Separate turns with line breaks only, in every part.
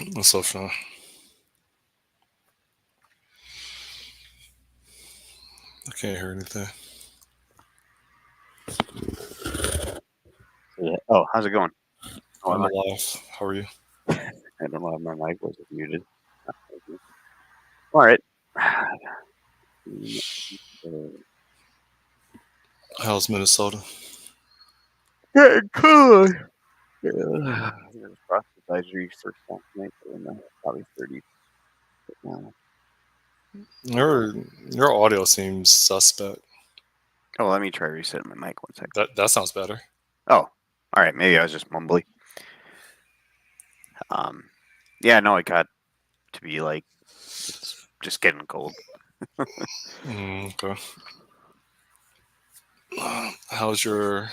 What's up, Sean? I can't hear anything.
Yeah. Oh, how's it going? Oh,
I'm alive. How are you?
I don't know if my mic was muted. All right.
How's Minnesota?
Yeah, cool. Yeah. There's frost advisory for South tonight, so probably 30 now.
Your your audio seems suspect.
Oh, let me try resetting my mic 1 second.
That sounds better.
Oh, all right. Maybe I was just mumbly. Um, yeah, no, it got to be like it's just getting cold.
Okay. How's your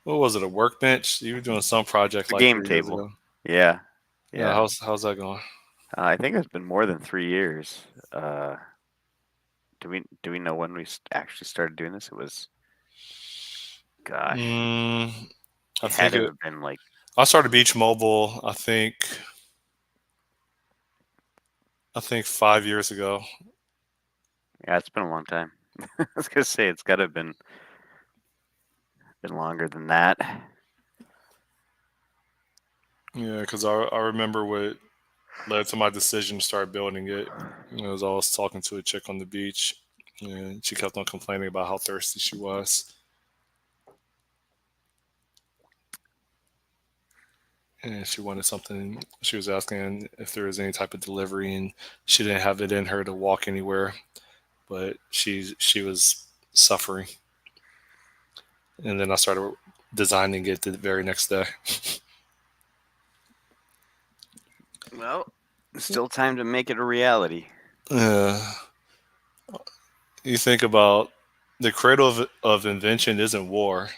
what was it? A workbench? You were doing some project
The
like
game
3 years
table.
ago.
Yeah,
Yeah.
yeah.
How's that going?
I think it's been more than 3 years. Uh, do we know when we actually started doing this? It was, gosh,
Mm, I
it had
think
to
it.
have been like,
I started Beach Mobile. I think 5 years ago.
yeah, it's been a long time. I was gonna say it's got to have been longer than that.
Yeah, because I remember what led to my decision to start building it. I was always talking to a chick on the beach, and she kept on complaining about how thirsty she was. And she wanted something. She was asking if there was any type of delivery, and she didn't have it in her to walk anywhere, but she was suffering. And then I started designing it the very next day.
Well, still time to make it a reality.
Uh, you think about the cradle of invention isn't war;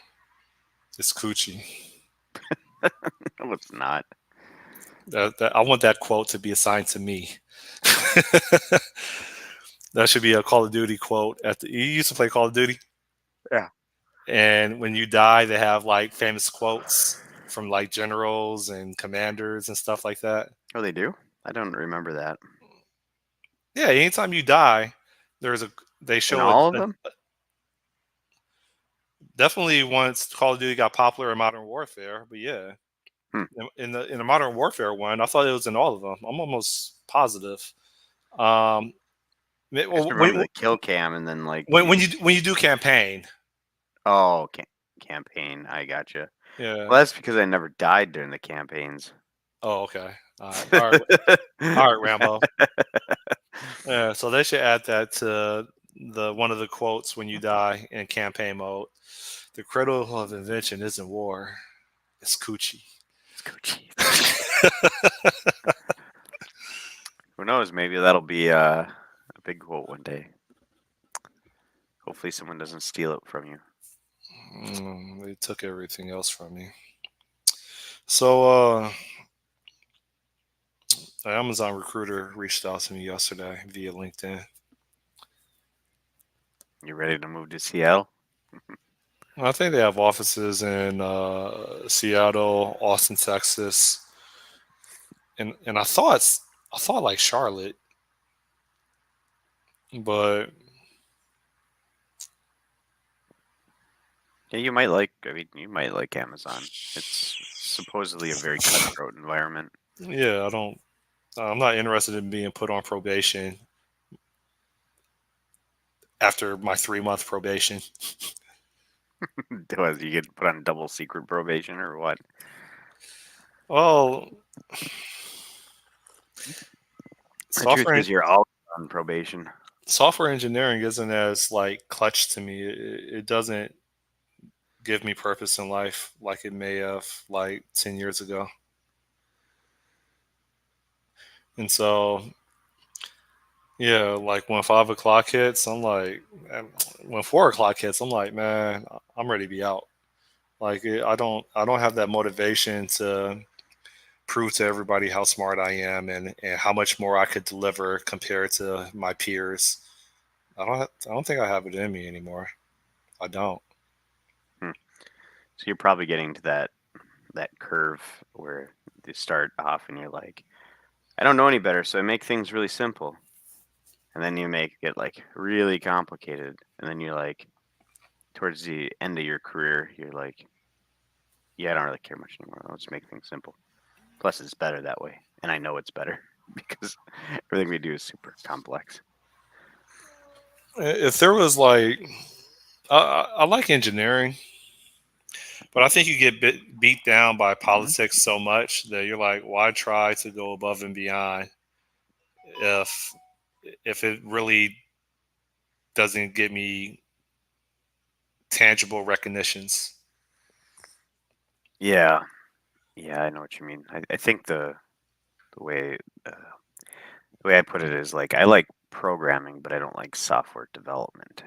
it's coochie.
No, it's not.
I want that quote to be assigned to me. That should be a Call of Duty quote. You used to play Call of Duty,
Yeah.
and when you die, they have like famous quotes from like generals and commanders and stuff like that.
Oh, they do? I don't remember that.
Yeah, anytime you die, there's a they
In
show
all of them?
definitely once Call of Duty got popular in Modern Warfare, but yeah,
Hmm.
in the Modern Warfare one, I thought it was in all of them. I'm almost positive. Um,
I just remember the kill cam and then like
when you do campaign,
oh, campaign. I gotcha.
yeah.
Well, that's because I never died during the campaigns.
Oh, okay. All right, Rambo. Yeah, so they should add that to the one of the quotes when you die in campaign mode. The cradle of invention isn't war; it's coochie.
It's Gucci. Who knows? Maybe that'll be a big quote one day. Hopefully, someone doesn't steal it from you.
They took everything else from me. So, the Amazon recruiter reached out to me yesterday via LinkedIn.
You ready to move to Seattle?
I think they have offices in Seattle, Austin, Texas, and I thought like Charlotte, but
Yeah, you might like. I mean, you might like Amazon. It's supposedly a very cutthroat environment.
yeah, I'm not interested in being put on probation after my 3 month probation.
Do you get put on double secret probation or what?
Well,
The truth
software
is, you're all on probation.
software engineering isn't as like clutch to me. It doesn't give me purpose in life like it may have like 10 years ago. And so, yeah, like when 5 o'clock hits, I'm like, when 4 o'clock hits, I'm like, man, I'm ready to be out. Like I don't have that motivation to prove to everybody how smart I am and how much more I could deliver compared to my peers. I don't think I have it in me anymore. I don't.
Hmm. So you're probably getting to that curve where you start off and you're like, I don't know any better, so I make things really simple. And then you make it like really complicated. And then you're like, towards the end of your career, you're like, yeah, I don't really care much anymore. I'll just make things simple. Plus, it's better that way. And I know it's better because everything we do is super complex.
If there was like, I like engineering, but I think you get beat down by
Mm-hmm.
politics so much that you're like, why try to go above and beyond if if it really doesn't get me tangible recognitions?
Yeah. Yeah, I know what you mean. I think the way uh, the way I put it is like I like programming, but I don't like software development.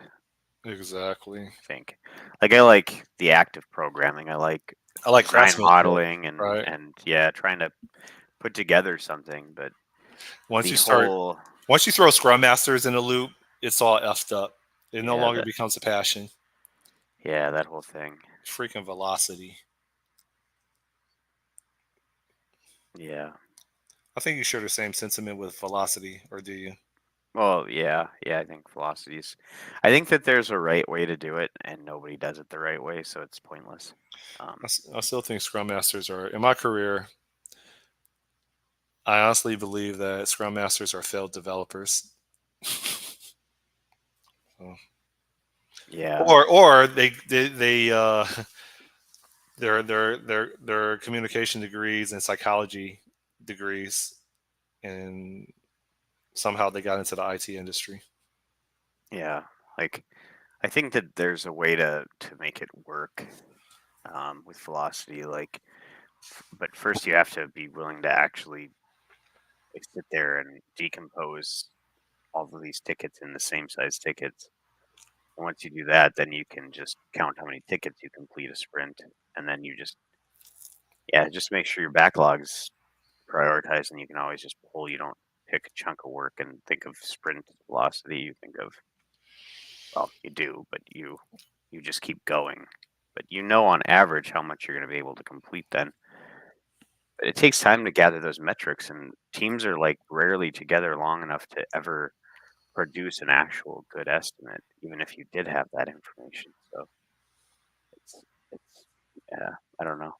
Exactly.
I think like I like the active programming. I like
I like
design
craftsmanship,
modeling
right?
and yeah, trying to put together something. But
Once
the
you start,
whole
once you throw scrum masters in the loop, it's all effed up. It no
yeah
longer
that
becomes a passion.
yeah that whole thing
Freaking velocity.
yeah.
I think you share the same sentiment with velocity, or do you?
Well, yeah, I think velocities. I think that there's a right way to do it, and nobody does it the right way, so it's pointless. Um,
I still think scrum masters are, in my career, I honestly believe that scrum masters are failed developers. So-
yeah,
or they their communication degrees and psychology degrees, and somehow they got into the IT industry.
yeah. Like I think that there's a way to make it work with velocity. Like, but first you have to be willing to actually like, sit there and decompose all of these tickets in the same size tickets. And once you do that, then you can just count how many tickets you complete a sprint, and then you just yeah, just make sure your backlog's prioritized, and you can always just pull. You don't pick a chunk of work and think of sprint velocity. You think of well, you do, but you just keep going. But you know on average how much you're going to be able to complete then. But it takes time to gather those metrics, and teams are like rarely together long enough to ever produce an actual good estimate, even if you did have that information. So it's yeah, I don't know.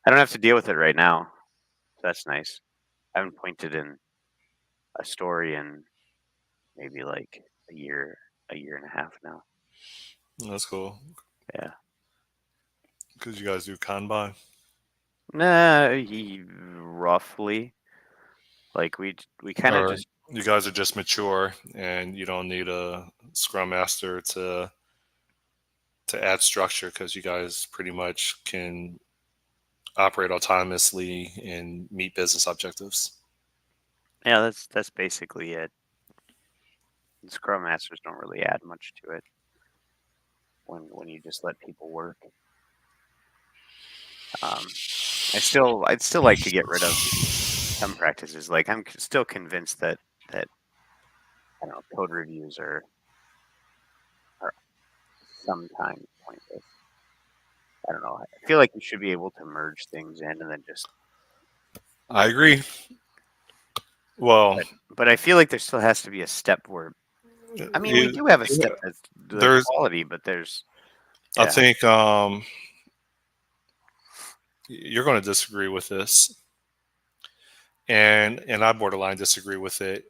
I don't have to deal with it right now. So that's nice. I haven't pointed in a story in maybe like a year and a half now.
That's cool
Yeah.
because you guys do Kanban.
Nah, roughly. Like we kind of
Or
just
you guys are just mature and you don't need a scrum master to add structure because you guys pretty much can operate autonomously and meet business objectives.
yeah, that's basically it. Scrum masters don't really add much to it when you just let people work. Um, I'd still like to get rid of some practices. Like I'm still convinced that I don't know code reviews are sometimes pointless. I don't know. I feel like you should be able to merge things in and then just
I agree. Well,
but I feel like there still has to be a step where I mean we
you,
do have a step that's the
there's,
quality, but there's
I
yeah.
think you're going to disagree with this, and I borderline disagree with it,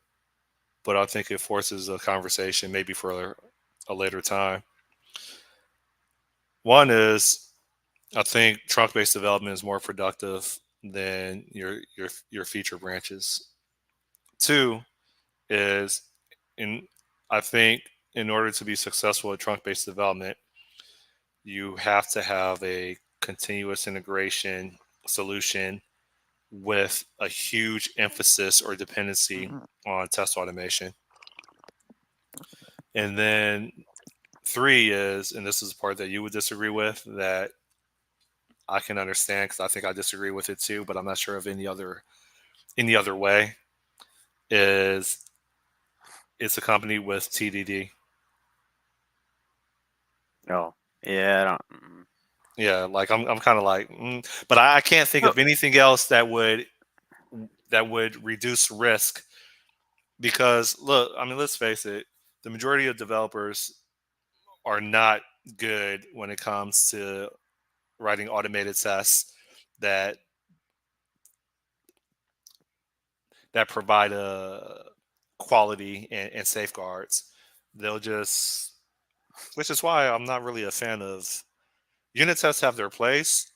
but I think it forces a conversation maybe for a later time. One is I think trunk based development is more productive than your feature branches. Two is in I think in order to be successful at trunk based development, you have to have a continuous integration solution with a huge emphasis or dependency on test automation. And then three is, and this is the part that you would disagree with, that I can understand because I think I disagree with it too, but I'm not sure of any other way. Is it's a company with TDD.
Oh yeah, I don't.
Yeah, like I'm kind of like, but I can't think
So
of anything else that would reduce risk because look, I mean, let's face it, the majority of developers are not good when it comes to writing automated tests that that provide a quality and safeguards. They'll just, which is why I'm not really a fan of unit tests. Have their place,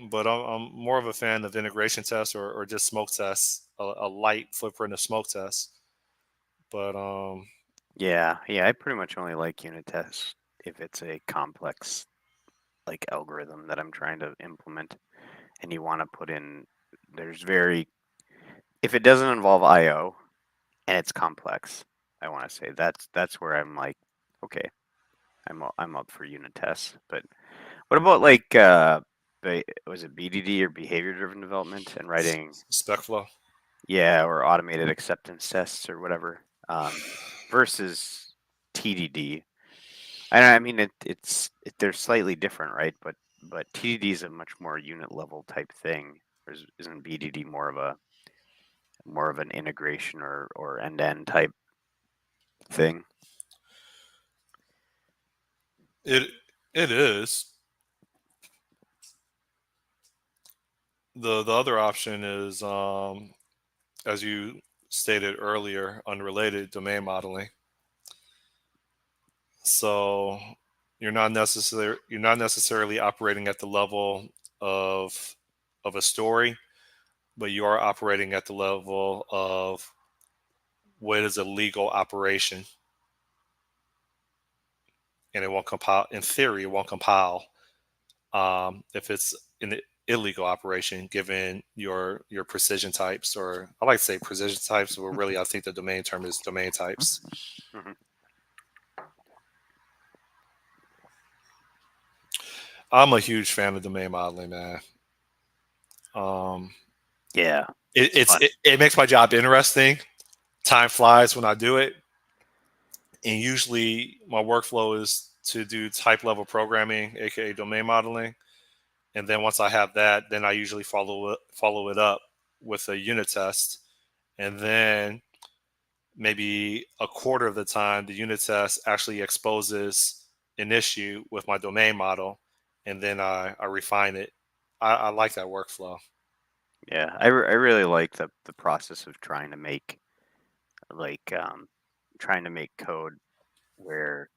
but I'm more of a fan of integration tests or just smoke tests, a light footprint of smoke tests. But
yeah, I pretty much only like unit tests if it's a complex like algorithm that I'm trying to implement, and you want to put in. There's very if it doesn't involve I/O and it's complex, I want to say that's where I'm like, okay, I'm up for unit tests. But what about like was it BDD or behavior driven development and writing,
spec flow.
yeah, or automated acceptance tests or whatever, versus TDD? And I mean they're slightly different, right? But TDD is a much more unit level type thing. Or isn't BDD more of an integration or end to end type thing?
It it is. The other option is as you stated earlier, unrelated domain modeling. So you're not necessarily operating at the level of of a story, but you are operating at the level of what is a legal operation, and it won't compile. In theory, it won't compile if it's an illegal operation, given your precision types, or I like to say precision types, but really I think the domain term is domain types.
Mhm.
I'm a huge fan of domain modeling, man. Um,
Yeah,
it,
it's
it's
fun.
it makes my job interesting. Time flies when I do it, and usually my workflow is to do type level programming, aka domain modeling, and then once I have that, then I usually follow it up with a unit test, and then maybe a quarter of the time the unit test actually exposes an issue with my domain model, and then I refine it. I like that workflow.
Yeah, I really like the process of like trying to make code where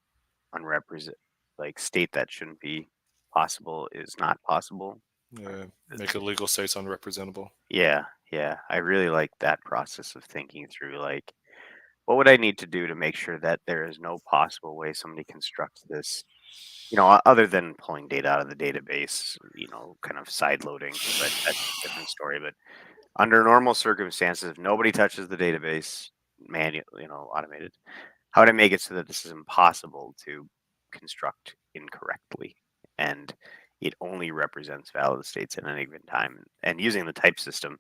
unrepresent like state that shouldn't be possible is not possible. Or
Yeah, make
it's
illegal states unrepresentable.
yeah, I really like that process of thinking through like what would I need to do to make sure that there is no possible way somebody constructs this, other than pulling data out of the database, kind of side loading, but that's a different story. But under normal circumstances, if nobody touches the database, manual, automated, how would I make it so that this is impossible to construct incorrectly and it only represents valid states at any given time? And using the type system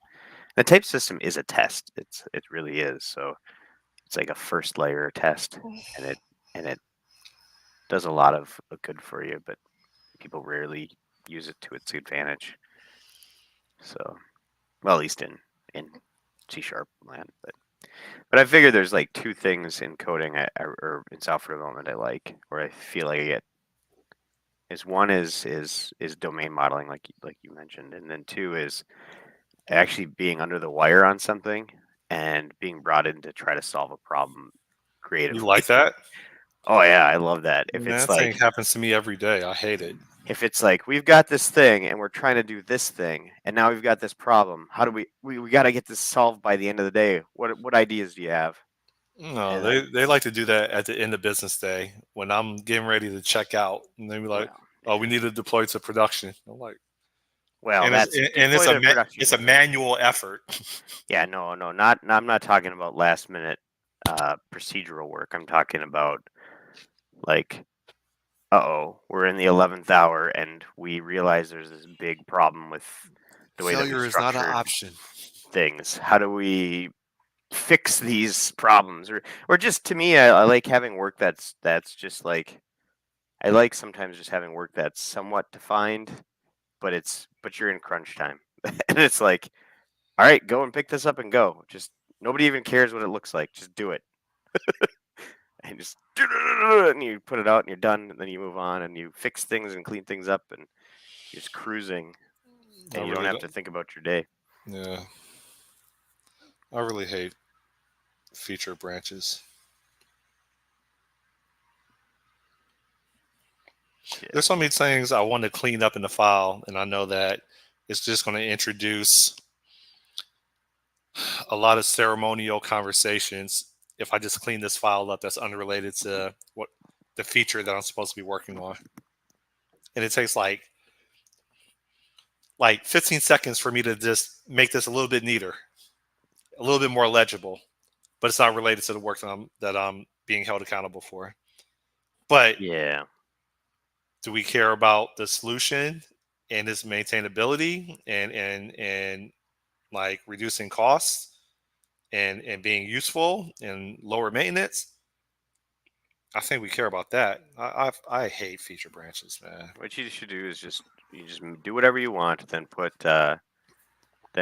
is a test. It really is. So it's like a first layer test, and it does a lot of good for you, but people rarely use it to its advantage. So, well, at least in C# land, but I figure there's like two things in coding or in software development I like, or I feel like I get is one is domain modeling, like you mentioned, and then two is actually being under the wire on something and being brought in to try to solve a problem
You
creatively.
like that?
Oh yeah, I love that. If
Man,
it's
that thing
like
happens to me every day. I hate it.
we've got this thing and we're trying to do this thing and now we've got this problem. How do we got to get this solved by the end of the day? What ideas do you have?
No,
And
they like to do that at the end of business day when I'm getting ready to check out, and they be like,
well,
"Oh, we need to deploy to production." I'm like,
well,
and it's
that's
and it's
deploy to production
it's a
different.
manual effort.
Yeah, no, I'm not talking about last minute procedural work. I'm talking about like, uh-oh, we're in the 11th hour and we realize there's this big problem with the way that we
Failure is not an
structured
option.
things. How do we fix these problems? Or just to me, I like having work that's just like I like sometimes just having work that's somewhat defined, but you're in crunch time, and it's like, all right, go and pick this up and go. Just nobody even cares what it looks like. Just do it, and just and you put it out and you're done, and then you move on and you fix things and clean things up, and you're just cruising,
I
and you don't
really
have to
don't.
think about your day.
Yeah, I really hate feature branches.
Yeah,
There's so many things I want to clean up in the file, and I know that it's just going to introduce a lot of ceremonial conversations if I just clean this file up that's unrelated to what the feature that I'm supposed to be working on. And it takes like 15 seconds for me to just make this a little bit neater, a little bit more legible, but it's not related to the work that I'm being held accountable for. But
yeah.
do we care about the solution and its maintainability and like reducing costs and being useful and lower maintenance? I think we care about that. I hate feature branches, man.
What you should do is just do whatever you want, then put then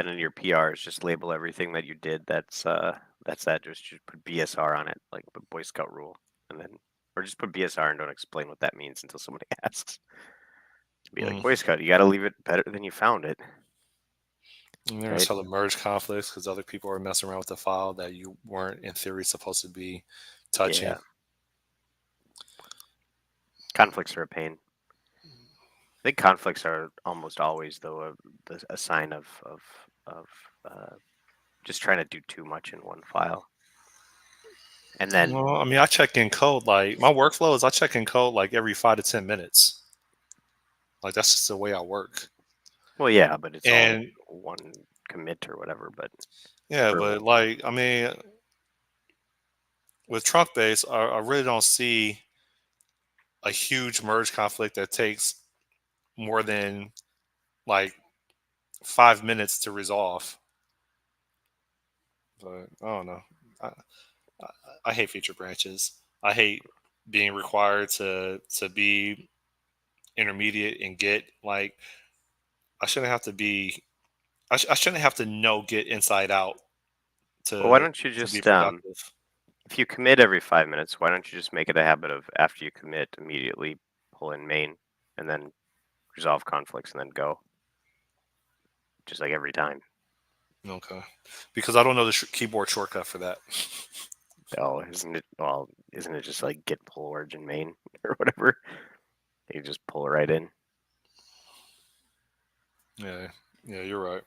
in your PRs just label everything that you did. That's that. Just put BSR on it, like the Boy Scout rule, and then or just put BSR and don't explain what that means until somebody asks. Be like,
Mm.
Boy Scout, you got to leave it better than you found it,
And there's
right?
how to merge conflicts because other people are messing around with the file that you weren't in theory supposed to be touching.
Yeah, conflicts are a pain. I think conflicts are almost always though a sign of uh, just trying to do too much in one file, and then
Well, I mean, I check in code like my workflow is I check in code like every 5 to 10 minutes. Like that's just the way I work.
well, yeah, but it's all
And
one commit or whatever. But
yeah,
for
but like I mean, with trunk base, I really don't see a huge merge conflict that takes more than like 5 minutes to resolve. But I don't know. I, I, I hate feature branches. I hate being required to be intermediate and Git. Like I shouldn't have to be. I shouldn't have to know Git inside out
well, why
to
don't you
to be
just
productive.
if you commit every 5 minutes, why don't you just make it a habit of after you commit, immediately pull in main and then resolve conflicts and then go, just like every time.
Okay, because I don't know the keyboard shortcut for that.
Oh, isn't it? Well, isn't it just like git pull origin main or whatever? You just pull it right in,
Yeah, yeah, you're right.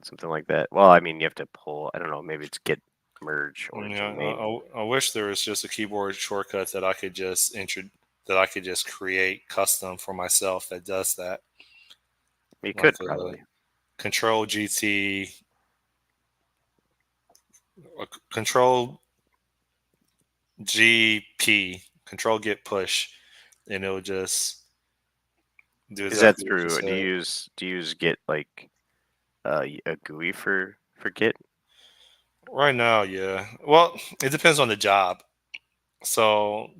something like that. Well, I mean, you have to pull. I don't know. Maybe it's git merge
Yeah,
origin main.
I wish there was just a keyboard shortcut that I could just that I could just create custom for myself that does that,
You
like
could
a
probably.
Control GT, Control GP, Control Git push, and it would just do
Is that
exactly what you
through?
said.
Do you use git like a GUI for git?
Right now, yeah. Well, it depends on the job. So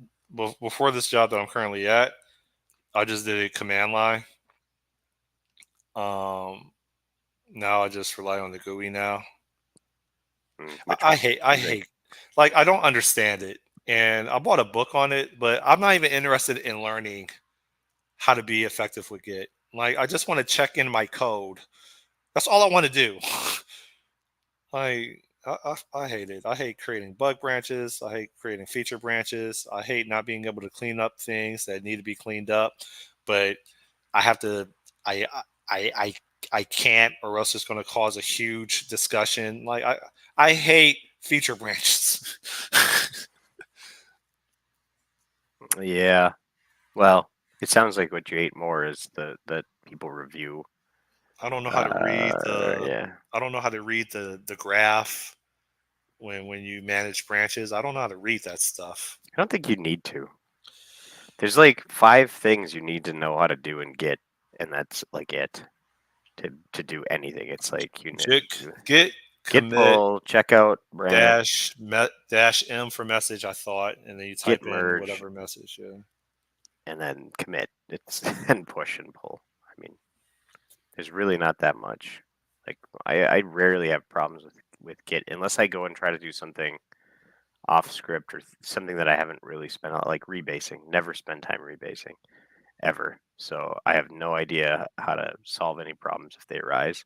before this job that I'm currently at, I just did a command line. Um, Now I just rely on the GUI now.
Which one's
I
confusing?
hate, like I don't understand it, and I bought a book on it, but I'm not even interested in learning how to be effective with Git. Like I just want to check in my code. That's all I want to do. I hate it. I hate creating bug branches. I hate creating feature branches. I hate not being able to clean up things that need to be cleaned up, but I have to. I I I I can't, or else it's going to cause a huge discussion. Like I hate feature branches.
Yeah. Well, it sounds like what you ate more is the that people review.
I don't know how to read the.
Yeah.
I don't know how to read the graph when you manage branches. I don't know how to read that stuff.
I don't think you need to. There's like 5 things you need to know how to do in Git, and that's like it to do anything. It's like you know,
Jit git
Git
commit
pull, checkout, branch,
dash M for message. I thought, and then you
Git
type in
merge.
whatever message. Yeah.
and then commit. It's and push and pull. I mean, there's really not that much. Like I rarely have problems with Git unless I go and try to do something off script or something that I haven't really spent like rebasing. Never spend time rebasing ever. So I have no idea how to solve any problems if they arise.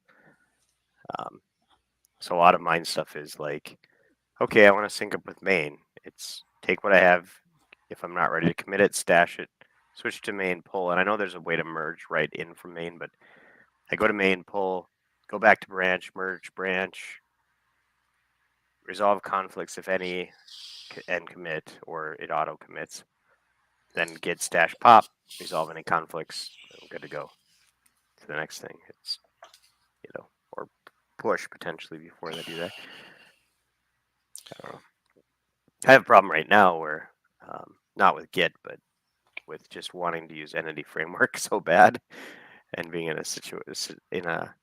Um, so a lot of mine stuff is like, okay, I want to sync up with main. It's take what I have. If I'm not ready to commit it, stash it, switch to main, pull. And I know there's a way to merge right in from main, but I go to main, pull, go back to branch, merge, branch, resolve conflicts if any, and commit, or it auto commits. Then git stash pop, resolve any conflicts. I'm good to go to the next thing. It's or push potentially before they do that. I don't know. I have a problem right now where, not with Git, but with just wanting to use Entity Framework so bad, and being in a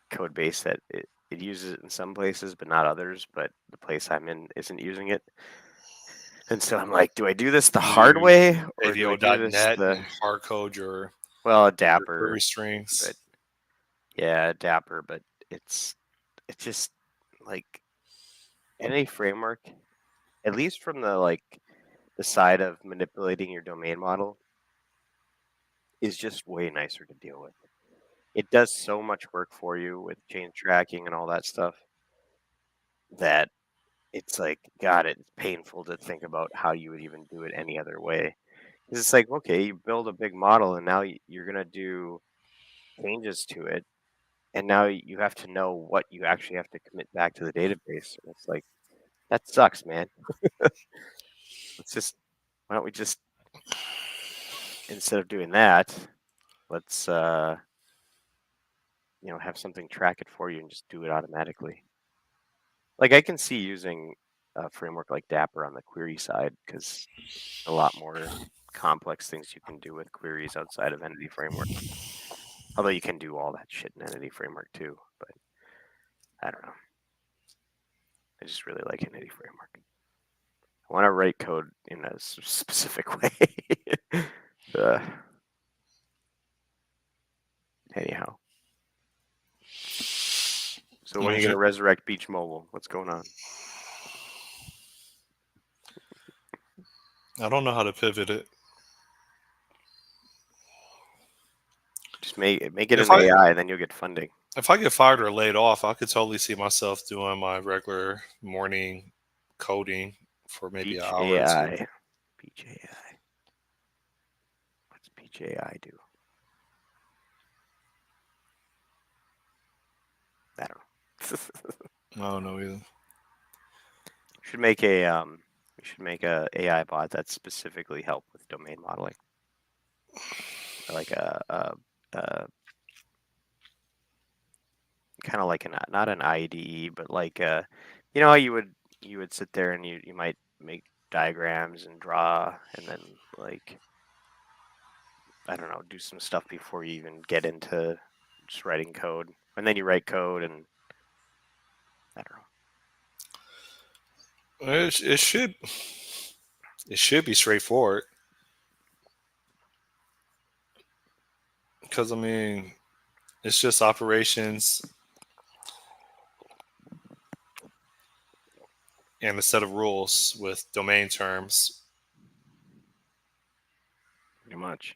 code base that it uses it in some places but not others. But the place I'm in isn't using it, and so I'm like, do I do this the
You
hard
use
way or do I do this
ADO.net
the
and hard code
well
your
Dapper?
query strings.
But yeah, Dapper, but it's just like Entity Framework, at least from the side of manipulating your domain model, is just way nicer to deal with. It does so much work for you with change tracking and all that stuff that it's like, God, it's painful to think about how you would even do it any other way. Because it's like, okay, you build a big model and now you're going to do changes to it. And now you have to know what you actually have to commit back to the database. And it's like, that sucks, man. Let's just, why don't we just, instead of doing that, let's, have something track it for you and just do it automatically. Like I can see using a framework like Dapper on the query side because a lot more complex things you can do with queries outside of Entity Framework. Although you can do all that shit in Entity Framework too, but I don't know. I just really like Entity Framework. I want to write code in a specific way. uh, anyhow, so when are you going to resurrect Beach Mobile? What's going on?
I don't know how to pivot it.
Just make it
If
an
I
AI, and then you'll get funding.
if I get fired or laid off, I could totally see myself doing my regular morning coding for maybe an
Beach
hour or two.
AI. Beach AI. What's Beach AI do? I don't know.
I don't know either.
should make a AI bot that specifically help with domain modeling, like a kind of like not an IDE, but like how you would sit there and you might make diagrams and draw, and then like I don't know, do some stuff before you even get into just writing code, and then you write code, and I don't know.
It should be straightforward because I mean it's just operations and a set of rules with domain terms.
Pretty much.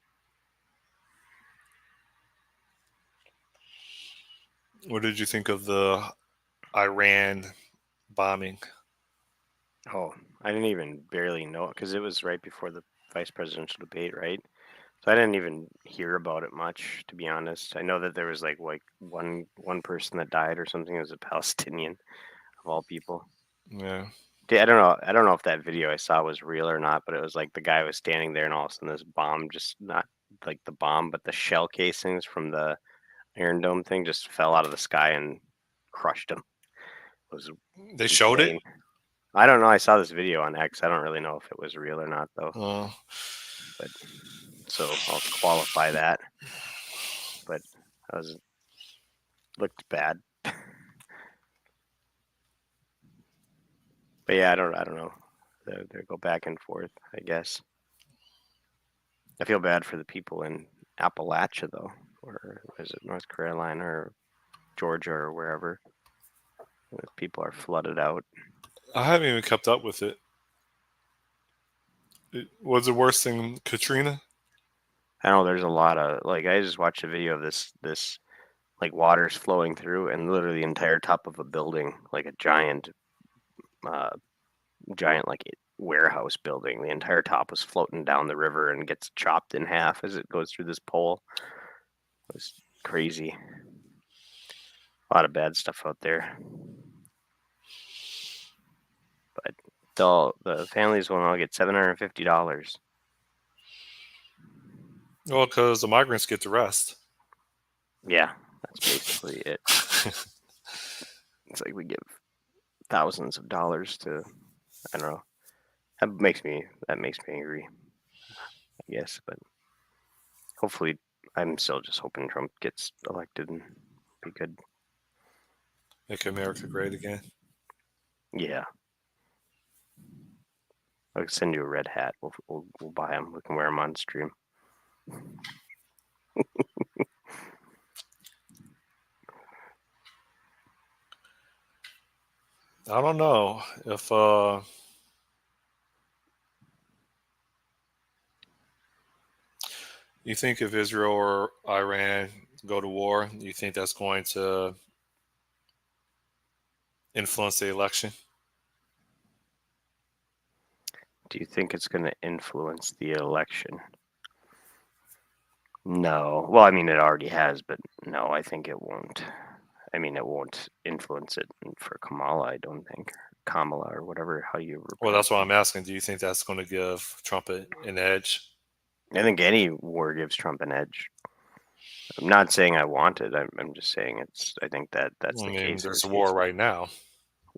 What did you think of the Iran bombing?
Oh, I didn't even barely know it because it was right before the vice presidential debate, right? So I didn't even hear about it much, to be honest. I know that there was like one person that died or something. It was a Palestinian of all people.
Yeah,
I don't know. I don't know if that video I saw was real or not, but it was like the guy was standing there, and all of a sudden this bomb, just not like the bomb, but the shell casings from the Iron Dome thing just fell out of the sky and crushed him. It was
they showed it.
insane. I don't know. I saw this video on X. I don't really know if it was real or not, though.
Uh,
But so I'll qualify that. But I was looked bad. But yeah, I don't know. They go back and forth, I guess.
I feel bad for the people in Appalachia though, or is it North Carolina or Georgia or wherever? People are flooded out.
I haven't even kept up with it. Was it worse than Katrina?
I know there's a lot of like I just watched a video of this like water's flowing through and literally the entire top of a building, like a uh, giant like warehouse building. The entire top was floating down the river and gets chopped in half as it goes through this pole. It was crazy. A lot of bad stuff out there. But the families will now get $750.
Well, because the migrants get to rest.
Yeah, that's basically it. It's like we give thousands of dollars to I don't know. That makes me angry, I guess. But hopefully, I'm still just hoping Trump gets elected and be good.
Make America great again.
Yeah, I'll send you a red hat. We'll buy them. We can wear them on stream.
I don't know if you think if Israel or Iran go to war, you think that's going to influence the election?
Do you think it's going to influence the election? No. Well, I mean, it already has, but no, I think it won't. I mean, it won't influence it for Kamala, I don't think. Kamala or whatever, how you ever
Well, that's
pronounce
why
it.
I'm asking. Do you think that's going to give Trump an edge?
I think any war gives Trump an edge. I'm not saying I want it. I'm just saying I think that's
I
the
mean,
case or
there's a war
case.
right now,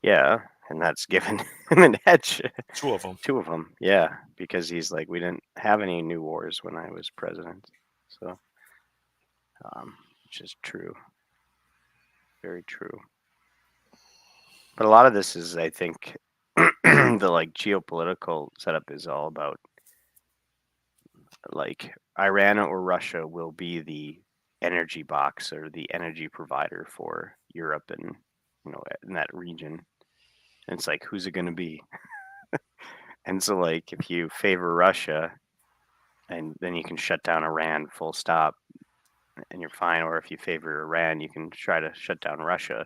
Yeah, and that's given him an edge.
two of them.
Two of them. Yeah, because he's like, we didn't have any new wars when I was president. So, which is true. Very true. But a lot of this is, I think, the like geopolitical setup is all about like Iran or Russia will be the energy box or the energy provider for Europe and in that region. And it's like, who's it going to be? And so, like, if you favor Russia, and then you can shut down Iran full stop, and you're fine. Or if you favor Iran, you can try to shut down Russia.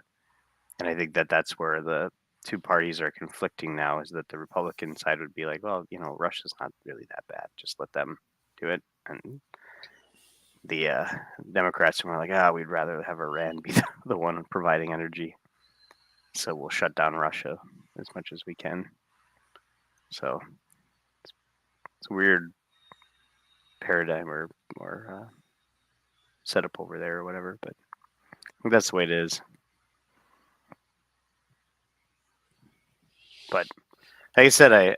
And I think that's where the two parties are conflicting now. Is that the Republican side would be like, well, Russia's not really that bad. Just let them do it. And the Democrats are more like, we'd rather have Iran be the one providing energy. So we'll shut down Russia as much as we can. So it's a weird paradigm or setup over there or whatever. But I think that's the way it is. But like I said,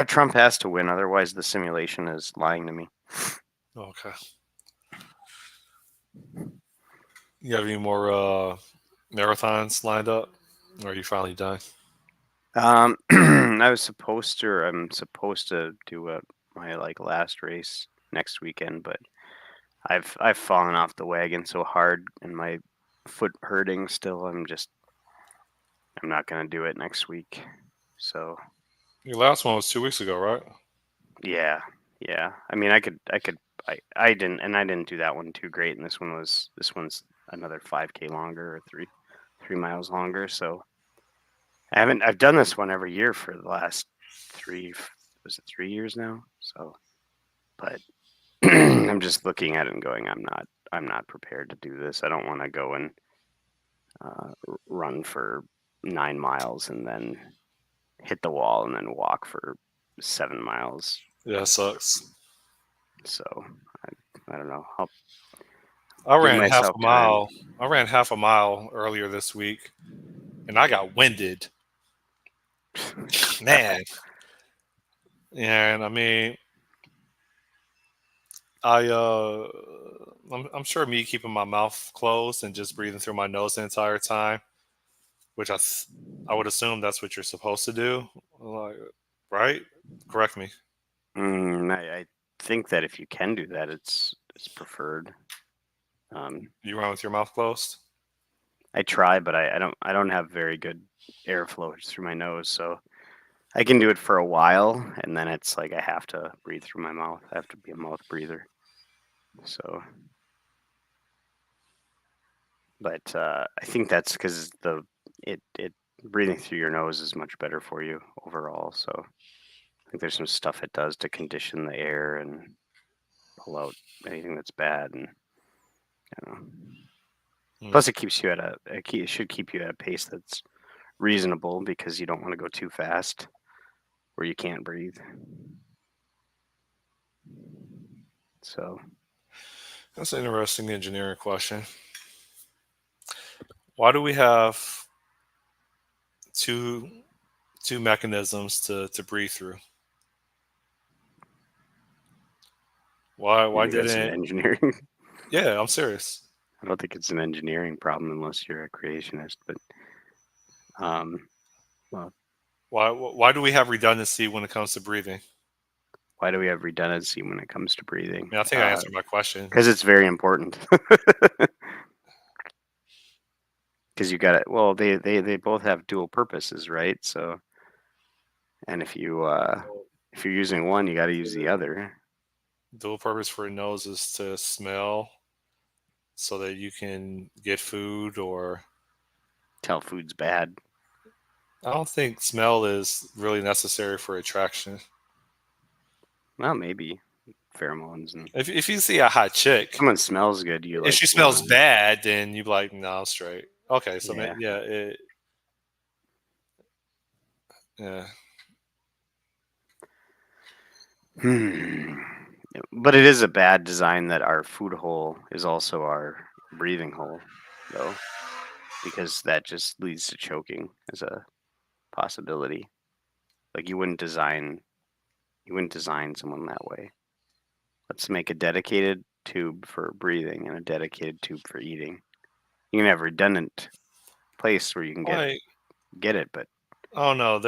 Trump has to win, otherwise the simulation is lying to me.
Okay. You have any more marathons lined up? Or are you finally done?
I was supposed to, or I'm supposed to do my like last race next weekend, but I've fallen off the wagon so hard and my foot hurting still. I'm not gonna do it next week. So
Your last one was 2 weeks ago, right?
yeah, yeah. I mean, I didn't do that one too great, and this one's another 5K longer or 3 miles longer. So I've done this one every year for the last was it 3 years now? So, but I'm just looking at it and going, I'm not prepared to do this. I don't want to go and run for 9 miles and then hit the wall and then walk for 7 miles.
Yeah, it sucks.
So I don't know. I'll
I
give
ran half
myself
a
time.
mile. I ran half a mile earlier this week, and I got winded. Man, and I mean, I I'm sure me keeping my mouth closed and just breathing through my nose the entire time, which I would assume that's what you're supposed to do, like, right? Correct me.
Mm, I think that if you can do that, it's preferred.
You run with your mouth closed?
I try, but I don't have very good airflow through my nose, so I can do it for a while, and then it's like I have to breathe through my mouth. I have to be a mouth breather. So, but I think that's because it breathing through your nose is much better for you overall. So I think there's some stuff it does to condition the air and pull out anything that's bad, and I don't know.
Hmm.
Plus, it keeps you at it should keep you at a pace that's reasonable because you don't want to go too fast where you can't breathe. So
That's an interesting engineering question. Why do we have two two mechanisms to breathe through?
you
Why
think that's an
didn't?
engineering?
Yeah, I'm serious.
I don't think it's an engineering problem unless you're a creationist. But um, well,
Why do we have redundancy when it comes to breathing?
why do we have redundancy when it comes to breathing?
I mean, I think I answered my question.
Because it's very important. Because you got it. Well, they both have dual purposes, right? So, and if you're using one, you got to use the other.
Dual purpose for your nose is to smell so that you can get food, or
Tell food's bad.
I don't think smell is really necessary for attraction.
Well, maybe pheromones and
If you see a hot chick,
someone smells good, you
if
like
she smells
want.
bad, then you be like, no, I'm straight. Okay, so
Yeah.
yeah, yeah.
Hmm. But it is a bad design that our food hole is also our breathing hole, though, because that just leads to choking as a possibility. Like you wouldn't design someone that way. Let's make a dedicated tube for breathing and a dedicated tube for eating. You can have redundant place where you can
Like,
get it, but
I don't know.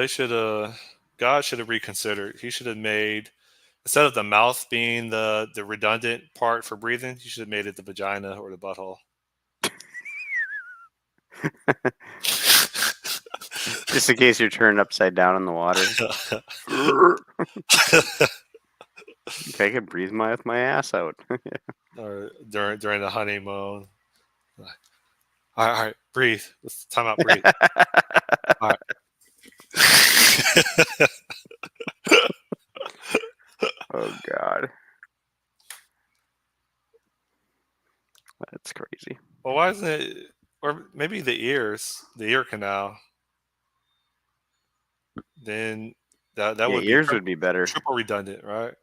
God should have reconsidered. He should have made, instead of the mouth being the redundant part for breathing, he should have made it the vagina or the butthole.
just in case you're turned upside down in the water. Okay, I can breathe with my ass out.
Or during the honeymoon. All right, breathe. Let's time out. Breathe. All right.
Oh God, that's crazy.
Well, why isn't it? Or maybe the ears, the ear canal. Then that
Yeah,
would be
ears would be better.
triple redundant, right?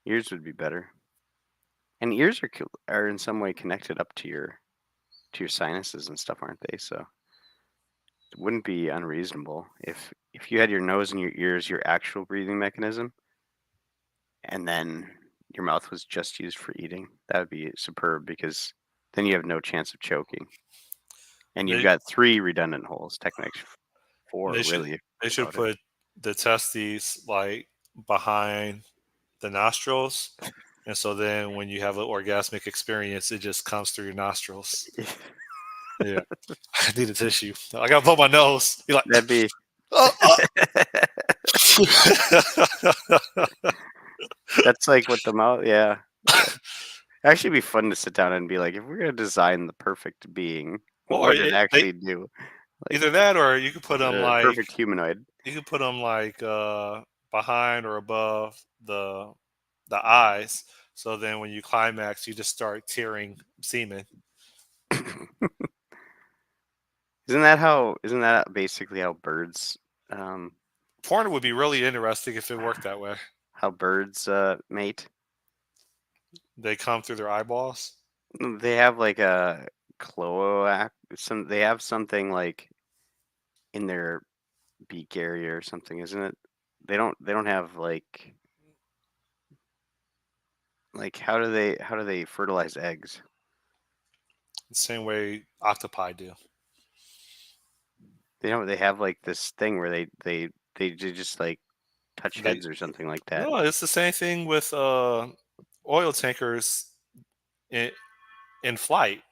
Ears would be better. And ears are in some way connected up to your sinuses and stuff, aren't they? So it wouldn't be unreasonable if you had your nose and your ears your actual breathing mechanism, and then your mouth was just used for eating. That would be superb because then you have no chance of choking. And you've
They
got 3 redundant holes, technically 4
they should
really.
they should
About it.
put the testes like behind the nostrils, and so then when you have an orgasmic experience, it just comes through your nostrils. Yeah, I need a tissue. I gotta blow my nose. You're like,
That'd be
oh,
that's like what the mouth. Yeah. Actually, be fun to sit down and be like, if we're gonna design the perfect being, what
or
would it actually do? Like
either that, or you could put them
the
like
perfect humanoid.
behind or above the eyes. So then when you climax, you just start tearing semen.
Isn't that basically how birds um
Porn would be really interesting if it worked that way.
mate?
They come through their eyeballs.
They have like a cloac they have something like in their beak area or something, isn't it? They don't have like how do they fertilize eggs?
The same way octopi do.
They have like this thing where they just like touch
They
heads or something like that.
No, it's the same thing with oil tankers in, in flight.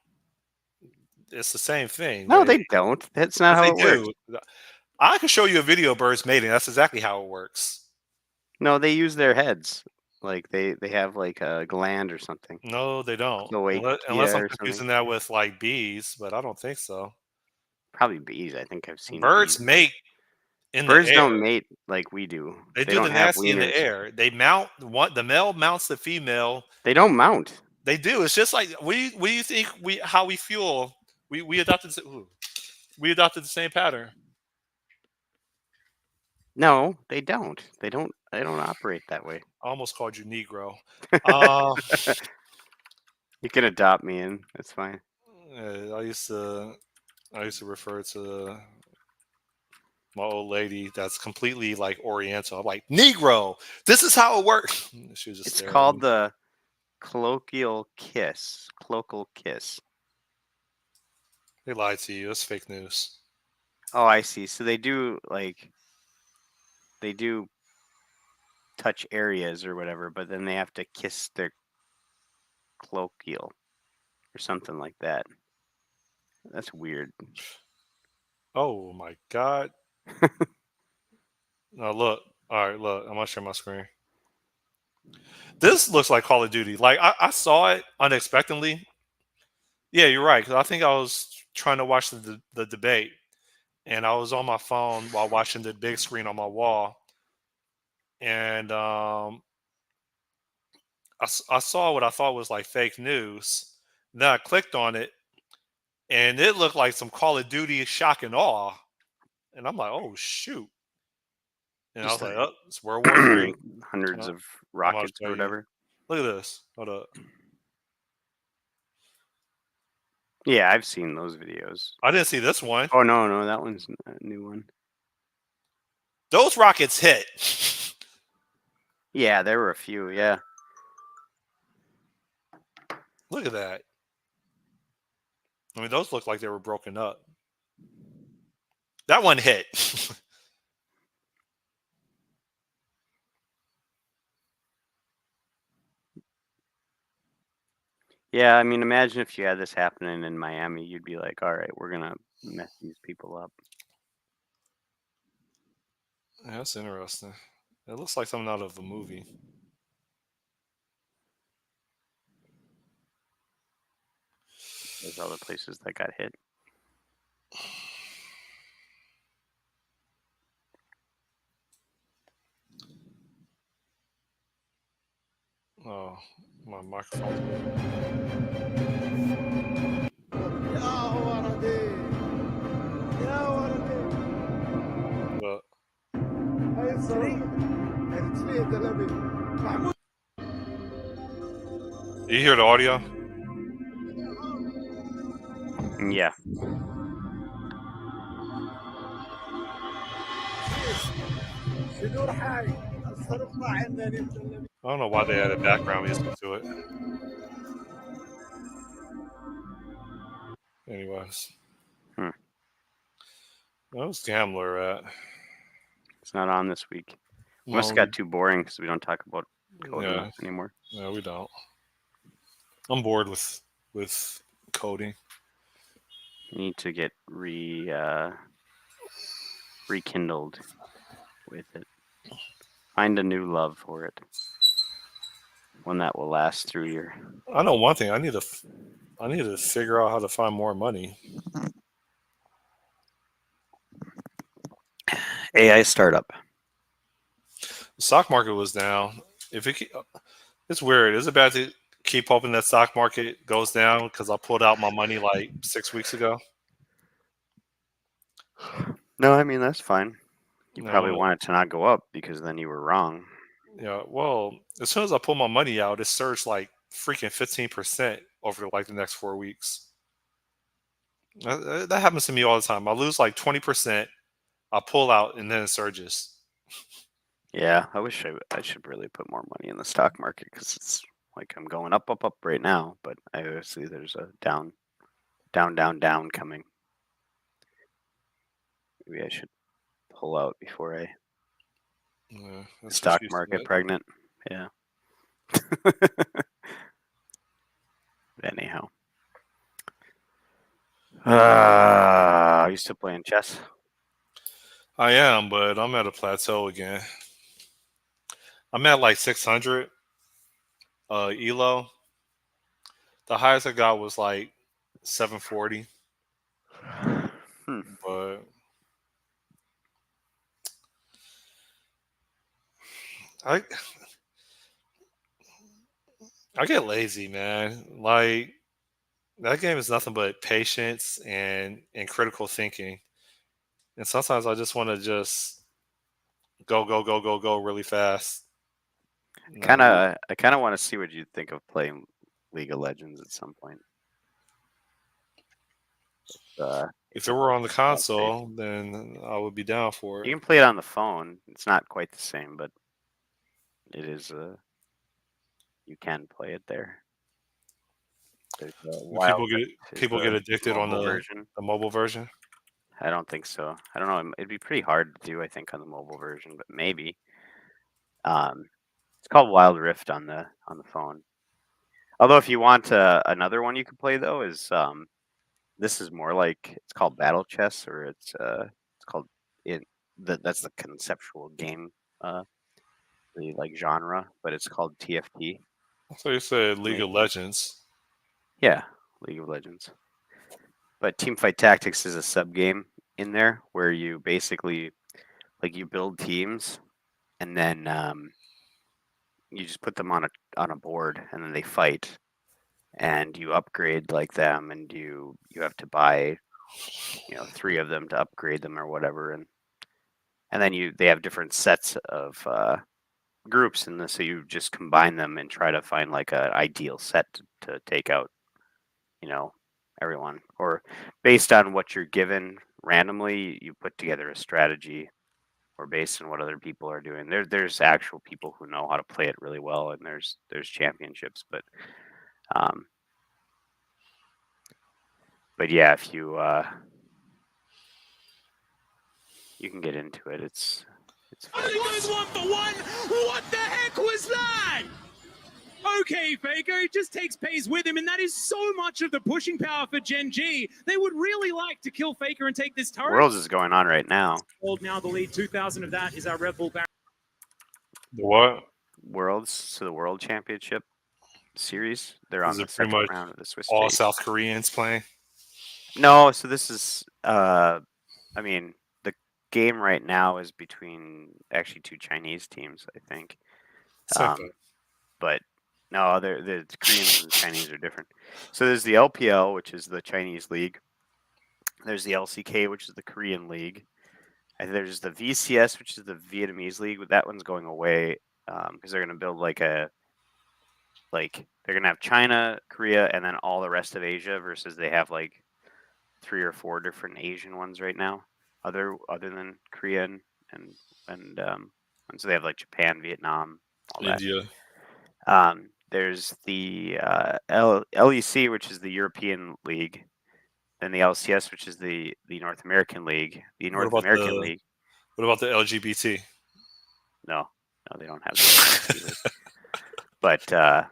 It's the same thing.
No, they don't. That's not
Yes,
how
they
it works.
do. I can show you a video of birds mating. That's exactly how it works.
No, they use their heads. Like they have like a gland or something.
No, they don't. Unless
Cloacia
I'm
or something.
confusing that with like bees, but I don't think so.
Probably bees. I think I've seen
Birds
bees.
mate in the
Birds don't
air.
mate like we do.
They
They
do the
don't have
nasty in the
wieners.
air. They mount one. The male mounts the female.
They don't mount.
They do. It's just like we you think we how we fuel. We adopted we adopted the same pattern.
No, they don't. They don't operate that way.
I almost called you Negro. Uh,
You can adopt me in. That's fine.
yeah, I used to refer to my old lady that's completely like Oriental. I'm like Negro. This is how it works. She was just
It's
staring at
called
me.
the colloquial kiss. Colloquial kiss.
They lied to you. It's fake news.
Oh, I see. So they do touch areas or whatever, but then they have to kiss their colloquial or something like that. That's weird.
Oh my god. No, look. All right, look. I'm gonna share my screen. This looks like Call of Duty. Like I saw it unexpectedly. Yeah, you're right. Because I think I was trying to watch the debate, and I was on my phone while watching the big screen on my wall, and I saw what I thought was like fake news. Then I clicked on it, and it looked like some Call of Duty shock and awe. And I'm like, oh shoot! And I was
Just
like, oh, it's World War Three.
hundreds of
I'm about to
rockets or
show you.
whatever.
Look at this. Hold up.
Yeah, I've seen those videos.
I didn't see this one.
Oh no, that one's a new one.
Those rockets hit.
Yeah, there were a few. Yeah,
Look at that. I mean, those look like they were broken up. That one hit.
yeah. I mean, imagine if you had this happening in Miami, you'd be like, "All right, we're gonna mess these people up."
Yeah, that's interesting. It looks like something out of a movie.
There's other places that got hit.
Oh, my microphone's but you hear the audio?
Yeah.
I don't know why they added background music to it. Anyways. Where's Gambler at?
It's not on this week.
No,
Must have got too boring because we don't talk about code
yeah,
enough anymore.
no, we don't. I'm bored with coding.
You need to get rekindled with it. Find a new love for it. One that will last through your.
I know one thing. I need to figure out how to find more money.
AI startup.
The stock market was down. If it, it's weird. Is it bad to keep hoping that stock market goes down because I pulled out my money like 6 weeks ago?
No, I mean that's fine. You
No,
probably want it to not go up because then you were wrong.
yeah. Well, as soon as I pull my money out, it surged like freaking 15% over like the next 4 weeks. That happens to me all the time. I lose like 20%. I pull out and then it surges.
Yeah, I wish I should really put more money in the stock market because it's like I'm going up right now, but I obviously there's a down coming. Maybe I should pull out before I
Yeah, that's what
stock
she
market
said.
pregnant. Yeah. Anyhow. Are you still playing chess?
I am, but I'm at a plateau again. I'm at like 600 elo. The highest I got was like 740,
Hmm.
but I I get lazy, man. Like that game is nothing but patience and critical thinking. And sometimes I just want to just go really fast.
Kind
Like
of, I kind of want to see what you think of playing League of Legends at some point.
if
It's
it
a
were on the
update.
console, then I would be down for
You
it.
can play it on the phone. It's not quite the same, but it is. You can play it there. There's a
Do
Wild Rift is
people get
the
addicted on
mobile version.
the mobile version.
I don't think so. I don't know. It'd be pretty hard to do, I think, on the mobile version, but maybe. Um, it's called Wild Rift on the phone. Although, if you want another one you can play though, is this is more like it's called Battle Chess, or it's called it. That's the conceptual game, uh, the like genre, but it's called TFT.
So you said League
May-
of Legends.
Yeah, League of Legends. But Teamfight Tactics is a sub game in there where you basically like you build teams and then you just put them on a board and then they fight and you upgrade like them and you have to buy three of them to upgrade them or whatever and then they have different sets of groups in this so you just combine them and try to find like an ideal set to take out you know everyone or based on what you're given randomly you put together a strategy or based on what other people are doing. There's actual people who know how to play it really well, and there's championships. Um, but yeah, if you can get into it, it's fun.
Only goes 1 for 1. What the heck was that? Okay, Faker, it just takes Pays with him, and that is so much of the pushing power for Gen G. They would really like to kill Faker and take this turret.
Worlds is going on right now.
Now the lead 2,000 of that is our Red Bull Baron.
The what?
Worlds, so the World Championship series. They're on
Is
the
it pretty
second
much
round of the Swiss
all
Chase.
South Koreans playing?
No, so this is I mean, the game right now is between actually two Chinese teams, I think.
Same thing.
But no, the Koreans and the Chinese are different. So there's the LPL, which is the Chinese league. There's the LCK, which is the Korean league. And there's the VCS, which is the Vietnamese league. That one's going away because they're going to build they're going to have China, Korea, and then all the rest of Asia. Versus they have like 3 or 4 different Asian ones right now, other than Korea and and so they have like Japan, Vietnam, all that.
India.
There's the LEC, which is the European League, then the LCS, which is the North American League. The
What
North
about
American League,
the LGBT?
no, they don't have that either. But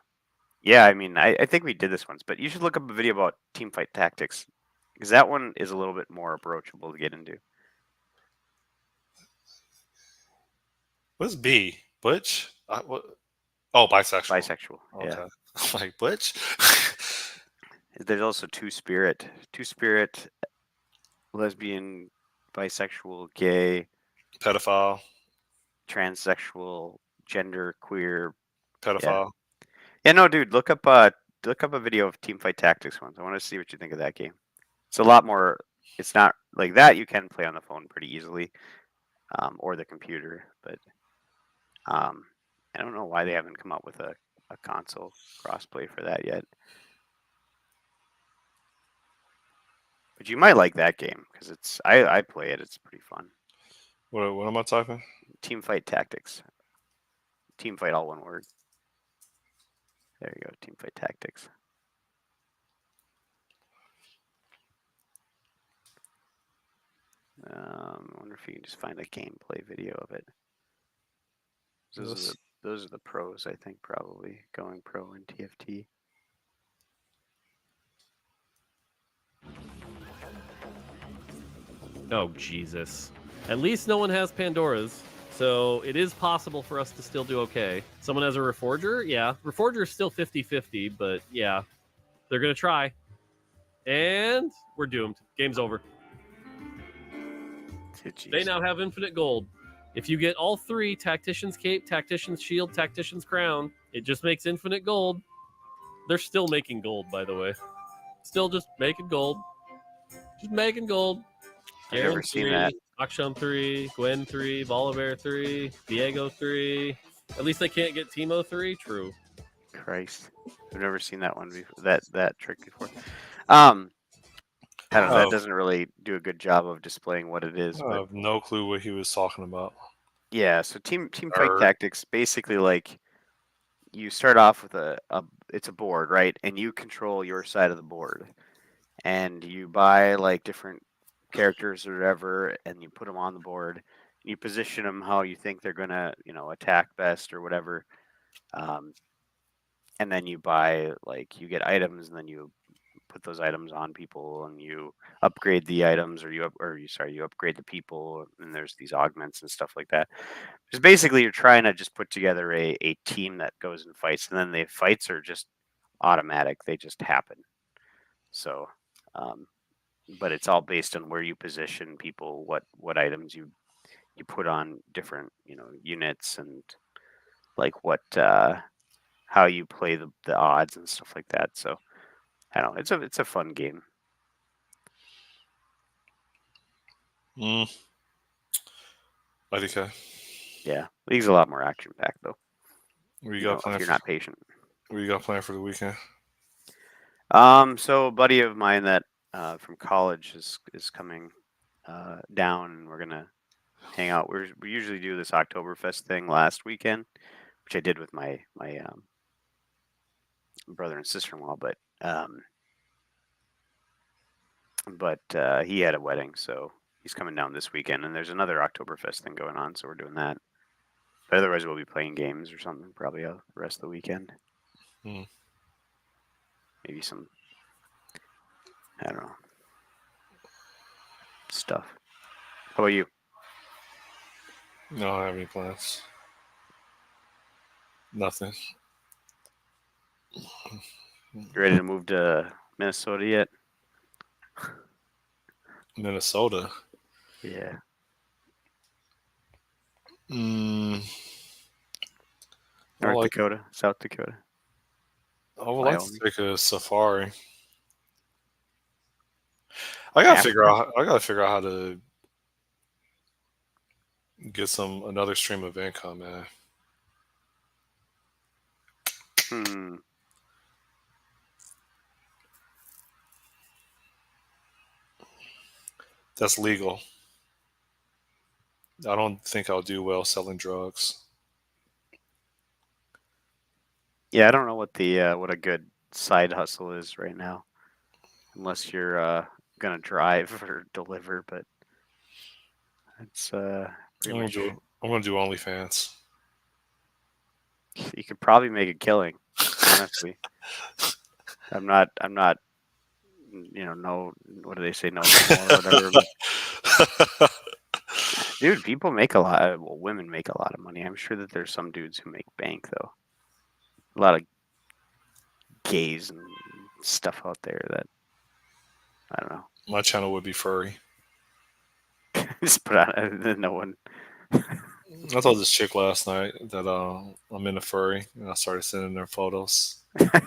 yeah, I mean, I think we did this once, but you should look up a video about Teamfight Tactics because that one is a little bit more approachable to get into.
What's B? Butch? What? Oh, bisexual.
Bisexual, yeah.
Okay. Like Butch?
There's also two spirit, lesbian, bisexual, gay,
Pedophile.
transsexual, gender queer.
Pedophile.
Yeah, no, dude, look up a video of Teamfight Tactics once. I want to see what you think of that game. It's a lot more. It's not like that. You can play on the phone pretty easily, or the computer. But I don't know why they haven't come up with a console crossplay for that yet. But you might like that game because I play it. It's pretty fun.
What am I typing?
Teamfight Tactics. Teamfight, all one word. There you go. Teamfight Tactics. I wonder if you can just find a gameplay video of it. This is
those are the pros, I think, probably going pro in TFT.
Oh, Jesus. At least no one has Pandora's, so it is possible for us to still do okay. Someone has a Reforger? Yeah. Reforger is still 50-50, but yeah. They're going to try. And we're doomed. Game's over. They now have infinite gold. If you get all three, Tactician's Cape, Tactician's Shield, Tactician's Crown, it just makes infinite gold. They're still making gold, by the way. Still just making gold. Just making gold.
I've never
Garen
seen
3,
that.
Aksham 3, Gwen 3, Volibear 3, Diego 3. At least they can't get Teemo 3. True.
Christ, I've never seen that one before. That trick before. I don't know. That
Oh.
doesn't really do a good job of displaying what it is.
I
But
have no clue what he was talking about.
yeah, so team fight
Nerd.
tactics basically like you start off with it's a board, right? And you control your side of the board, and you buy like different characters or whatever, and you put them on the board. You position them how you think they're gonna, attack best or whatever. And then you buy you get items, and then you put those items on people, and you upgrade the items, or you upgrade the people, and there's these augments and stuff like that. Because basically you're trying to just put together a team that goes and fights, and then the fights are just automatic; they just happen. So, but it's all based on where you position people, what items you put on different units, and like what how you play the odds and stuff like that. So I don't know. It's a fun game.
IDK.
Yeah, League's a lot more action packed though.
What you
If
got planned?
you're not patient.
What you got planned for the weekend?
So a buddy of mine that from college is coming down, and we're gonna hang out. We usually do this Oktoberfest thing last weekend, which I did with my brother and sister-in-law, but he had a wedding, so he's coming down this weekend, and there's another Oktoberfest thing going on, so we're doing that. But otherwise, we'll be playing games or something probably the rest of the weekend. Maybe some, I don't know, stuff. How about you?
No, I don't have any plans. Nothing.
You ready to move to Minnesota yet?
Minnesota.
Yeah. North Dakota, South Dakota.
I would like to take a safari. I gotta figure out how to get another stream of income, man. That's legal. I don't think I'll do well selling drugs.
Yeah, I don't know what what a good side hustle is right now, unless you're gonna drive or deliver. But it's pretty much.
I'm gonna do OnlyFans.
You could probably make a killing, honestly. I'm not. No. What do they say? No more or whatever. But, dude, people make a lot. Well, women make a lot of money. I'm sure that there's some dudes who make bank though. A lot of gays and stuff out there that I don't know.
My channel would be furry.
Just put on no one.
I told this chick last night that I'm in a furry, and I started sending her photos.
What?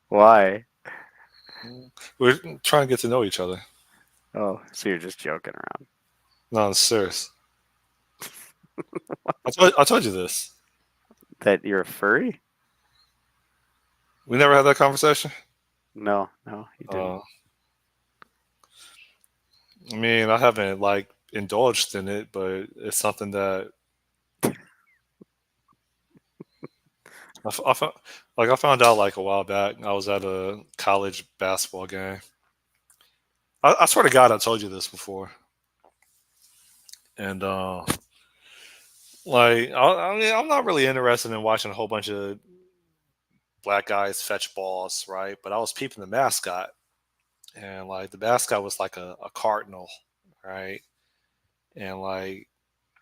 Why?
We're trying to get to know each other.
Oh, so you're just joking around?
No, I'm serious. I told you this.
That you're a furry?
We never had that conversation?
No, you didn't.
I mean, I haven't indulged in it, but it's something that I found out a while back. I was at a college basketball game. I swear to God, I told you this before. and like I mean, I'm not really interested in watching a whole bunch of black guys fetch balls, right? But I was peeping the mascot, and like the mascot was like a cardinal, right? And like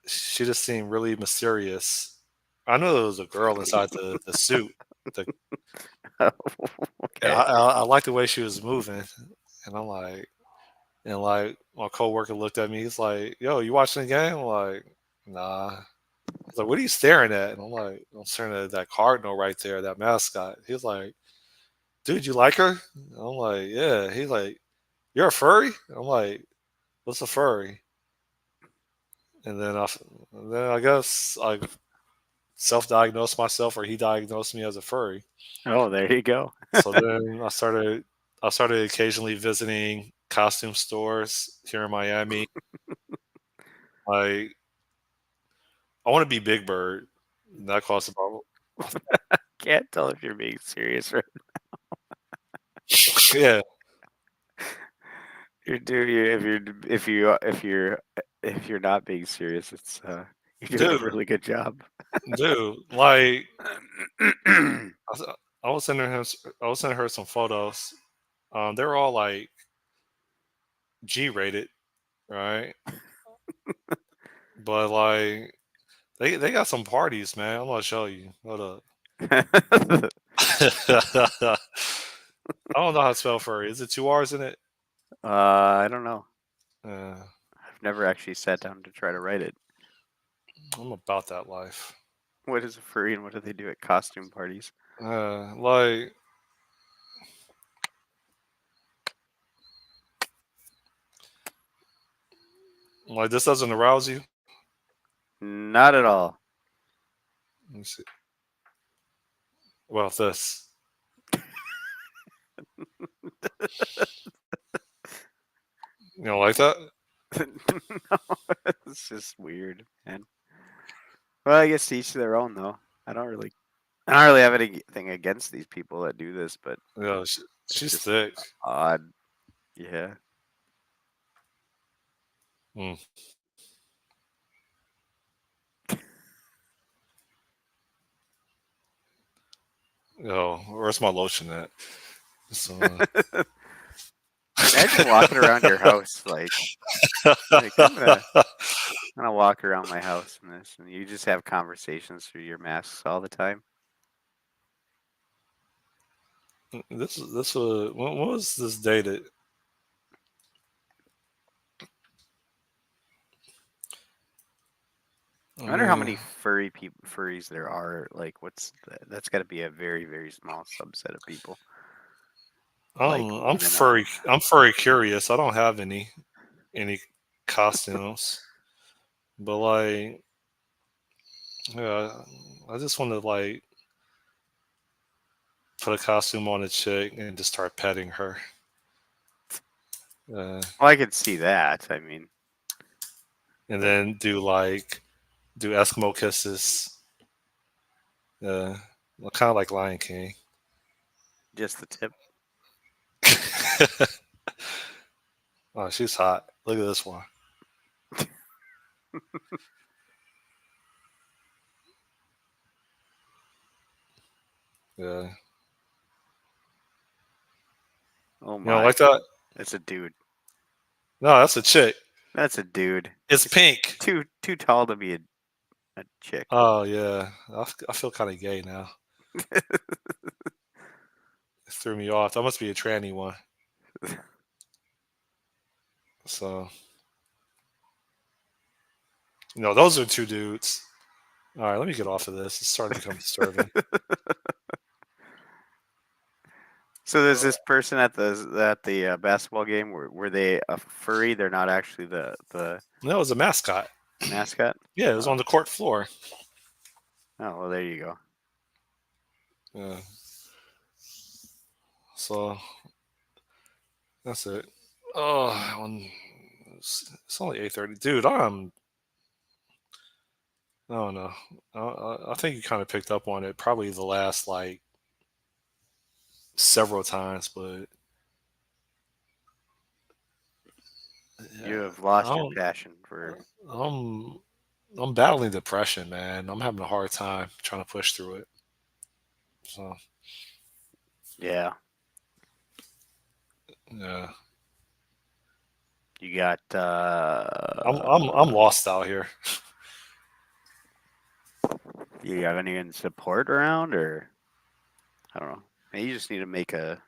she just seemed really mysterious. I know there was a girl inside the suit. The,
Okay.
I like the way she was moving, and I'm like, and like my coworker looked at me. He's like, "Yo, you watching the game?" I'm like, "Nah." He's like, "What are you staring at?" And I'm like, "I'm staring at that cardinal right there, that mascot." He's like, "Dude, you like her?" I'm like, "Yeah." He's like, "You're a furry?" I'm like, "What's a furry?" And then I guess I self-diagnosed myself, or he diagnosed me as a furry.
Oh, there you go.
So then I started occasionally visiting costume stores here in Miami. Like I want to be Big Bird. And that costs about
Can't tell if you're being serious or
yeah,
you're doing. If you're not being serious, it's you're doing a
dude,
really good job.
dude. Like I, was- I was sending her I was sending her some photos. They're all like G rated, right? But like they got some parties, man. I'm gonna show you. Hold up. I don't know how to spell furry. Is it two R's in it?
I don't know.
Uh,
I've never actually sat down to try to write it.
I'm about that life.
What is a furry and what do they do at costume parties?
Like this doesn't arouse you.
Not at all.
Let me see. Well, this. You don't like that?
No, it's just weird, man. Well, I guess to each their own, though. I don't really have anything against these people that do this, but
Yeah,
it's
she's
just
thick.
odd. Yeah.
Mm. Yo, where's my lotion at? So,
Imagine walking around your house like I'm gonna walk around my house in this, and you just have conversations through your masks all the time.
this was when was this dated? Oh,
I wonder how
man.
many furries there are. Like, that's got to be a very, very small subset of people. Like,
I'm
even though,
furry. I'm furry curious. I don't have any costumes, but like, yeah, I just want to like put a costume on a chick and just start petting her. Uh,
well, I could see that. I mean,
and
but
then do Eskimo kisses. Uh, kind of like Lion King.
just the tip.
Oh, she's hot. Look at this one. Yeah.
Oh
You don't
my,
like that?
that's a dude.
No, that's a chick.
That's a dude.
It's pink.
Too tall to be a chick.
Oh yeah, I feel kind of gay now. It threw me off. That must be a tranny one. So those are two dudes. All right, let me get off of this. It's starting to become disturbing.
So there's this person at the basketball game. Were they a furry? They're not actually the
No, it was a mascot.
mascot.
Yeah, it was on the court floor.
Oh well, there you go.
Yeah. So that's it. Oh, it's only 8:30, dude. I don't know. I think you kind of picked up on it probably the last like several times, but
You
yeah,
have lost your
I'm
passion for.
I'm I'm battling depression, man. I'm having a hard time trying to push through it. So
Yeah,
yeah,
you got.
I'm lost out here.
You have any support around, or I don't know. Maybe you just need to make a.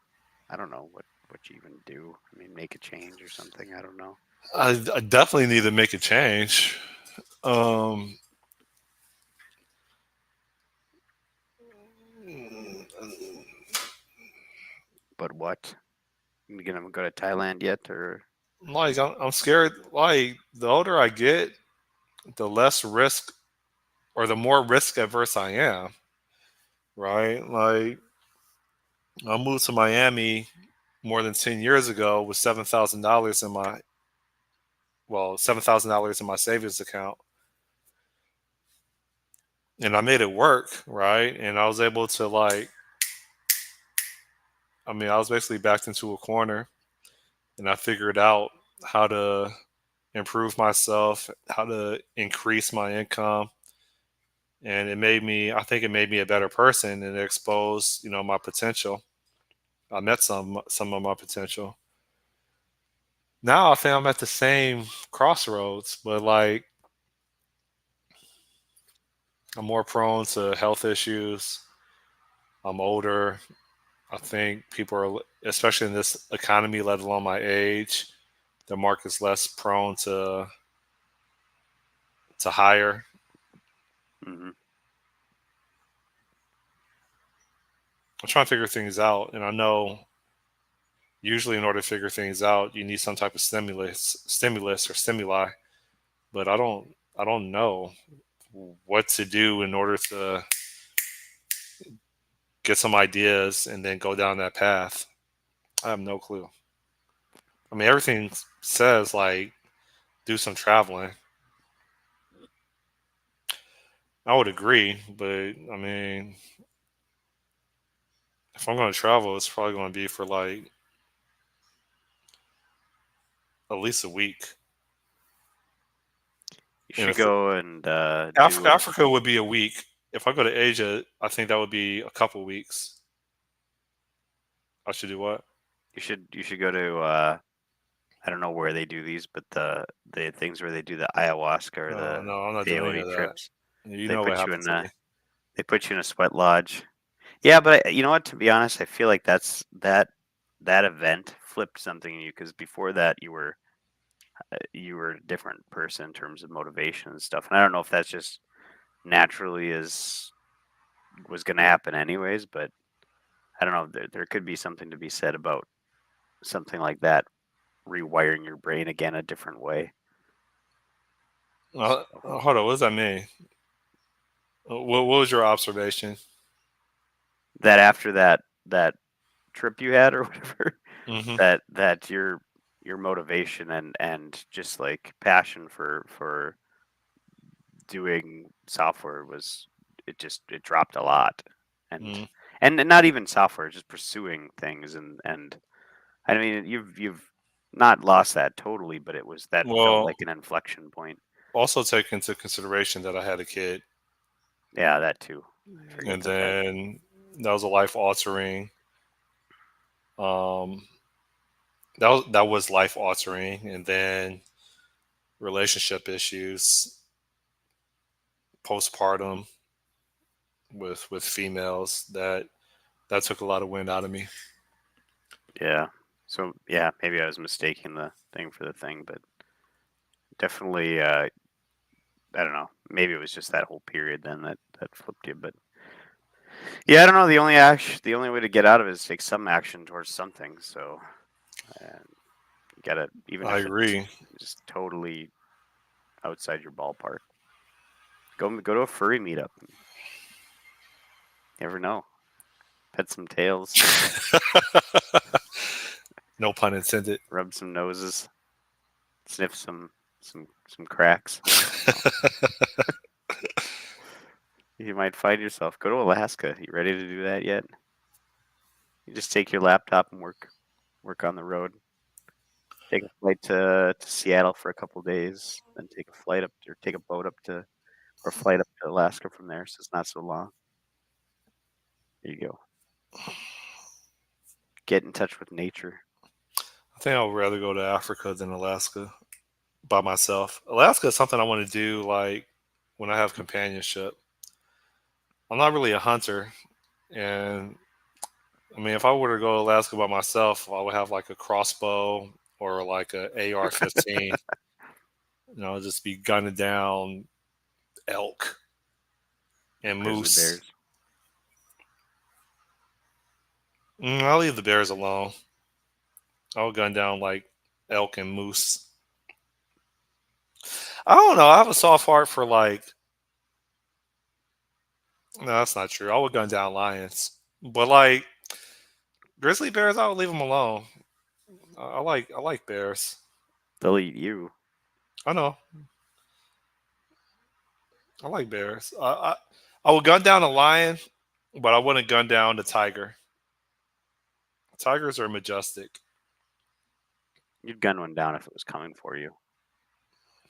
I don't know what you even do. I mean, make a change or something. I don't know.
I definitely need to make a change. Um,
But what? You gonna go to Thailand yet, or?
like I'm scared. Like the older I get, the less risk or the more risk averse I am. Right? Like I moved to Miami more than 10 years ago with $7,000 in my $7,000 in my savings account, and I made it work. Right? And I was able to I was basically backed into a corner, and I figured out how to improve myself, how to increase my income, and I think it made me a better person, and it exposed, my potential. I met some of my potential. Now I think I'm at the same crossroads, but I'm more prone to health issues. I'm older. I think people are, especially in this economy, let alone my age, the market's less prone to hire.
Mm-hmm.
I'm trying to figure things out, and I know usually in order to figure things out, you need some type of stimulus or stimuli. But I don't know what to do in order to get some ideas and then go down that path. I have no clue. I mean, everything says do some traveling. I would agree, but I mean, if I'm going to travel, it's probably going to be for at least a week.
You
And
should
if
go and do.
Africa would be a week. If I go to Asia, I think that would be a couple weeks. I should do what?
You should go to. I don't know where they do these, but the things where they do the ayahuasca or
No,
the
no, I'm not doing any
peyote
of that.
trips.
You
They
know what
put you
happened
in
to me.
a they put you in a sweat lodge. Yeah, but you know what? To be honest, I feel like that event flipped something in you because before that you were a different person in terms of motivation and stuff. And I don't know if that's just naturally is was going to happen anyways, but I don't know. There could be something to be said about something like that rewiring your brain again a different way. So,
Hold on, what does that mean? What was your observation?
that after that trip you had or whatever,
Hmm.
that your motivation and just like passion for doing software was it dropped a lot. and
Mm.
and not even software, just pursuing things. And I mean, you've not lost that totally, but that felt
Well,
like an inflection point.
also take into consideration that I had a kid,
Yeah, that too. I forget
and
that.
then that was a life altering. Um, that was life altering, and then relationship issues, postpartum with females that took a lot of wind out of me.
Yeah. So yeah, maybe I was mistaking the thing for the thing, but definitely, I don't know. Maybe it was just that whole period then that flipped you. But yeah, I don't know. The only way to get out of it is take some action towards something. So you gotta, even
I
if it's
agree.
just totally outside your ballpark, go to a furry meetup. You never know. Pet some tails,
No pun intended.
rub some noses, sniff some cracks. You might find yourself. Go to Alaska. You ready to do that yet? You just take your laptop and work on the road.
Take a flight to Seattle for a couple days, then take a flight up or take a boat up to or flight up to Alaska from there, so it's not so long. There you go. Get in touch with nature.
I think I would rather go to Africa than Alaska by myself. Alaska is something I want to do like when I have companionship. I'm not really a hunter, and I mean, if I were to go to Alaska by myself, I would have like a crossbow or like a AR-15. Just be gunning down elk and
Grizzly
moose.
bears.
I'll leave the bears alone. I'll gun down like elk and moose. I don't know. I have a soft heart for like. No, that's not true. I would gun down lions, but like grizzly bears, I would leave them alone. I like bears.
They'll eat you.
I know. I like bears. I would gun down a lion, but I wouldn't gun down the tiger. Tigers are majestic.
You'd gun one down if it was coming for you.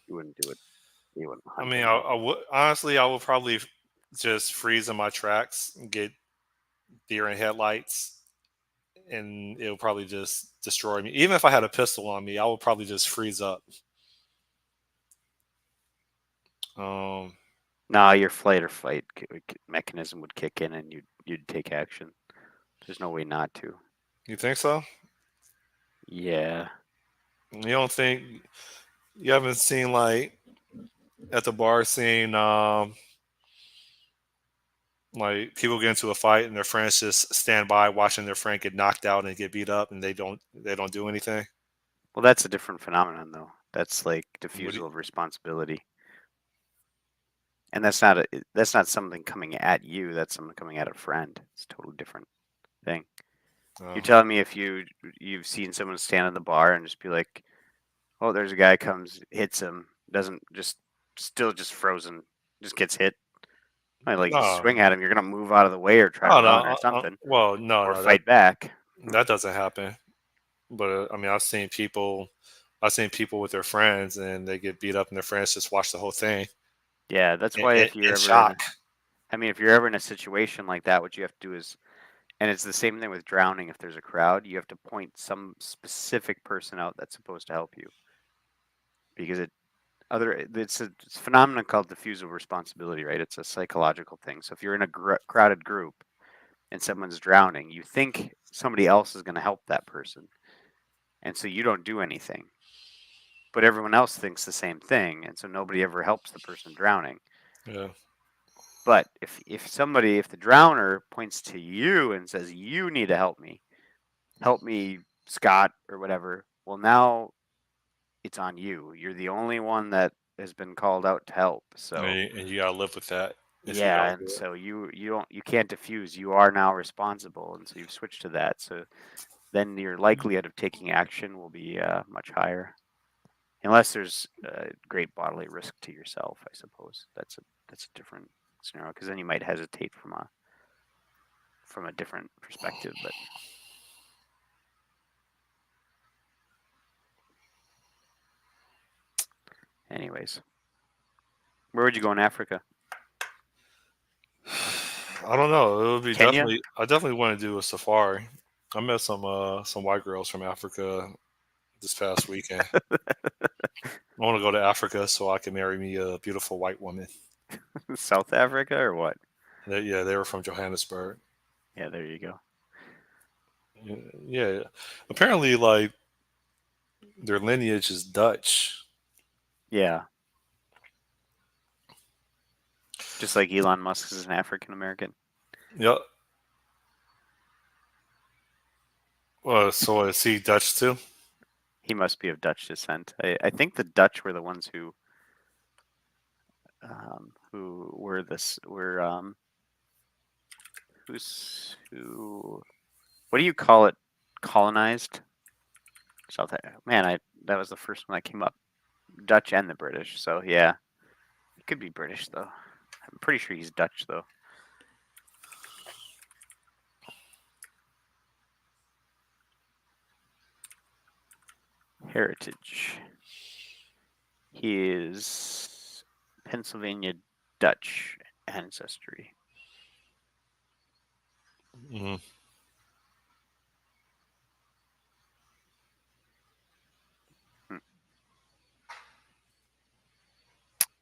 You wouldn't do it. You wouldn't
I
hunt
mean,
it.
I would honestly, I would probably just freeze in my tracks and get deer in headlights, and it would probably just destroy me. Even if I had a pistol on me, I would probably just freeze up. Um,
No, your flight or fight mechanism would kick in, and you'd take action. There's no way not to.
you think so?
Yeah.
You don't think you haven't seen like at the bar scene, like people get into a fight and their friends just stand by watching their friend get knocked out and get beat up, and they don't do anything.
Well, that's a different phenomenon, though. That's like
What do
diffusal
you-
of responsibility, and that's not something coming at you. That's something coming at a friend. It's a totally different thing. You're telling me if you've seen someone stand in the bar and just be like, "Oh, there's a guy comes, hits him, doesn't just still just frozen, just gets hit." Like you
no,
swing at him, you're gonna move out of the way or try to
no,
run or
no.
something,
Well, no,
or
no, that
fight back.
that doesn't happen. But I mean, I've seen people with their friends and they get beat up, and their friends just watch the whole thing
Yeah, that's
in,
why
in,
if you're
in
ever in,
shock.
if you're ever in a situation like that, what you have to do is, and it's the same thing with drowning. If there's a crowd, you have to point some specific person out that's supposed to help you, because it's a phenomenon called diffusal responsibility, right? It's a psychological thing. So if you're in a crowded group and someone's drowning, you think somebody else is going to help that person, and so you don't do anything. But everyone else thinks the same thing, and so nobody ever helps the person drowning.
Yeah,
But if the drowner points to you and says, "You need to help me, Scott," or whatever, well, now it's on you. You're the only one that has been called out to help. So
and you gotta live with that if you
yeah,
don't
and
do it.
so you can't diffuse. You are now responsible, and so you've switched to that. So then your likelihood of taking action will be much higher, unless there's great bodily risk to yourself. I suppose that's a different scenario, because then you might hesitate from a different perspective. But anyways, where would you go in Africa?
I don't know. It would be
Kenya?
definitely. I definitely want to do a safari. I met some white girls from Africa this past weekend. I want to go to Africa so I can marry me a beautiful white woman.
South Africa or what?
They were from Johannesburg.
Yeah, there you go.
Yeah, apparently, like their lineage is Dutch.
Yeah. Just like Elon Musk is an African American.
Yep. So is he Dutch too?
He must be of Dutch descent. I think the Dutch were the ones who were who what do you call it? Colonized South. Man, that was the first one that came up. Dutch and the British. So yeah, he could be British though. I'm pretty sure he's Dutch though.
heritage. He is Pennsylvania Dutch ancestry.
Mm.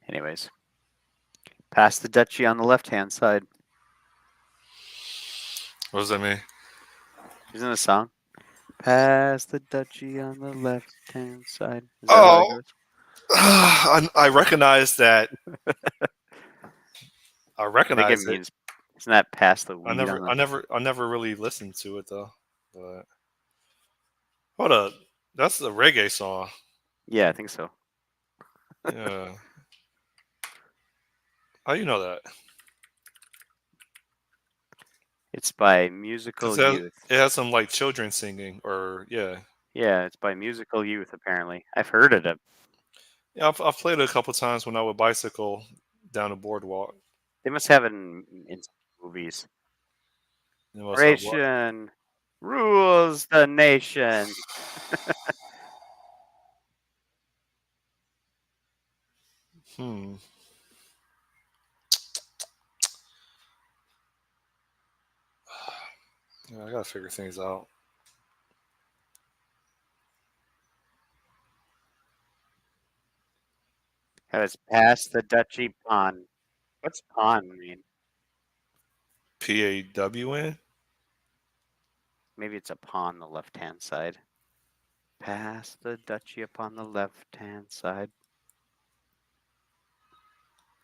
Anyways, pass the duchy on the left-hand side.
What does that mean?
Isn't it a song? Pass the duchy on the left-hand side. Is that how it
Oh,
goes?
I recognize that. I
I think it
recognize it.
means, isn't that pass the weed on the...
I never really listened to it though. But hold up, that's a reggae song.
Yeah, I think so.
Yeah. How you know that?
It's by
Because
Musical
it
Youth.
has some like children singing, or yeah.
Yeah, it's by Musical Youth, apparently. I've heard it.
Yeah, I've played it a couple times when I would bicycle down the boardwalk.
They must have it in movies.
You know, so what?
Generation rules the nation.
Hmm. Yeah, I gotta figure things out.
Has passed the duchy pawn. What's pawn mean?
PAWN.
Maybe it's upon the left-hand side. Pass the duchy upon the left-hand side.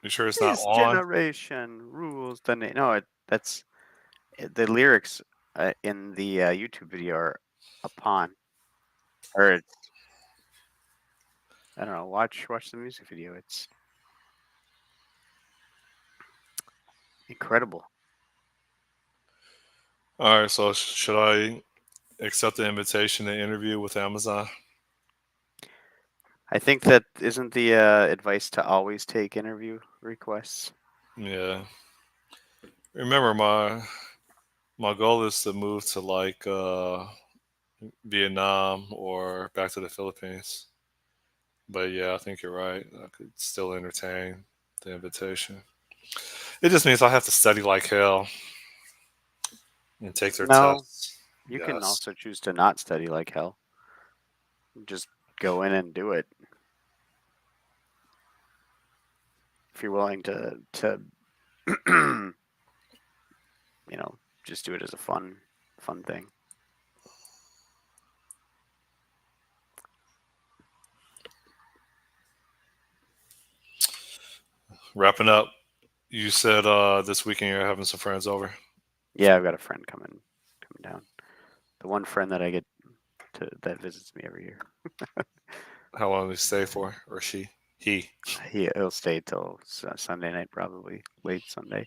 You sure it's not
This
on?
generation rules the nation. No, that's the lyrics in the YouTube video are upon, or it's, I don't know. Watch the music video. It's incredible.
All right. So should I accept the invitation to interview with Amazon?
I think that isn't the advice to always take interview requests.
Yeah. Remember, my goal is to move to like Vietnam or back to the Philippines. But yeah, I think you're right. I could still entertain the invitation. It just means I have to study like hell and take their
No,
tests.
you can
Yes.
also choose to not study like hell. Just go in and do it. If you're willing to just do it as a fun thing.
Wrapping up, you said this weekend you're having some friends over.
Yeah, I've got a friend coming down. The one friend that I get that visits me every year.
How long do you stay for? Or she? He.
He'll stay till Sunday night, probably late Sunday.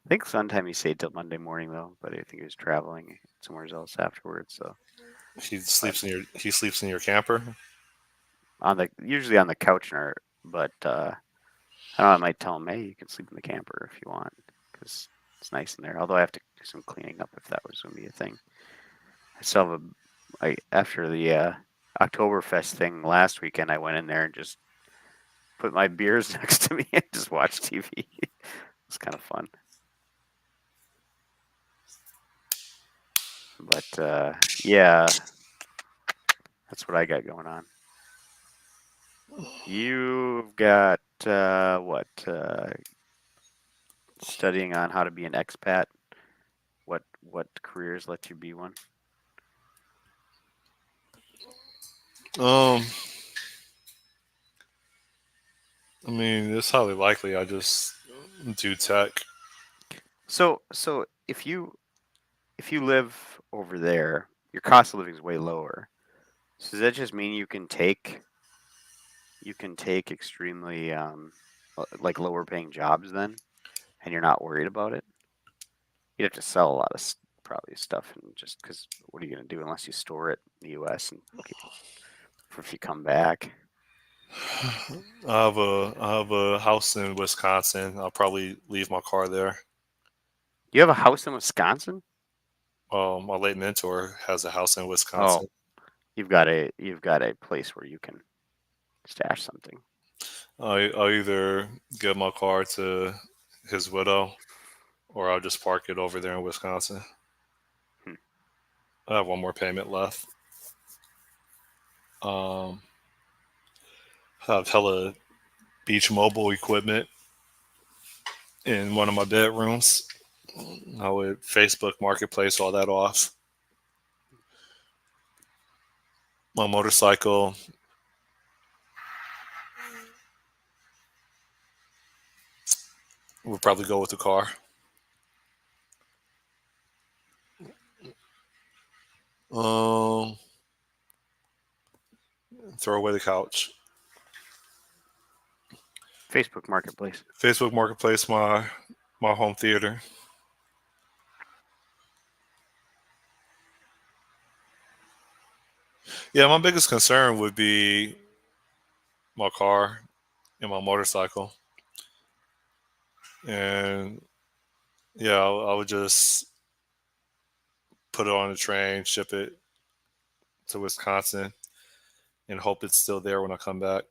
I think sometime he stayed till Monday morning though, but I think he was traveling somewhere else afterwards. So
He sleeps in your camper?
usually on the couch, but I don't know. I might tell him, hey, you can sleep in the camper if you want, because it's nice in there. Although I have to do some cleaning up if that was going to be a thing. I still have after the Oktoberfest thing last weekend, I went in there and just put my beers next to me and just watched TV. It's kind of fun. But yeah, that's what I got going on. You've got what? Studying on how to be an expat. What careers let you be one?
I mean, it's highly likely I just do tech.
So if you live over there, your cost of living is way lower. So does that just mean you can take extremely like lower paying jobs then, and you're not worried about it? You'd have to sell a lot of probably stuff, and just because what are you going to do unless you store it in the U.S. and if you come back?
I have a house in Wisconsin. I'll probably leave my car there.
You have a house in Wisconsin?
My late mentor has a house in
Oh,
Wisconsin.
you've got a place where you can stash something.
I'll either give my car to his widow, or I'll just park it over there in Wisconsin.
Hmm.
I have one more payment left. Um, I have hella beach mobile equipment in one of my bedrooms. I would Facebook Marketplace all that off. My motorcycle, would probably go with the car. Um, Throw away the couch.
Facebook Marketplace.
Facebook Marketplace, my home theater. Yeah, my biggest concern would be my car and my motorcycle, and yeah, I would just put it on a train, ship it to Wisconsin, and hope it's still there when I come back,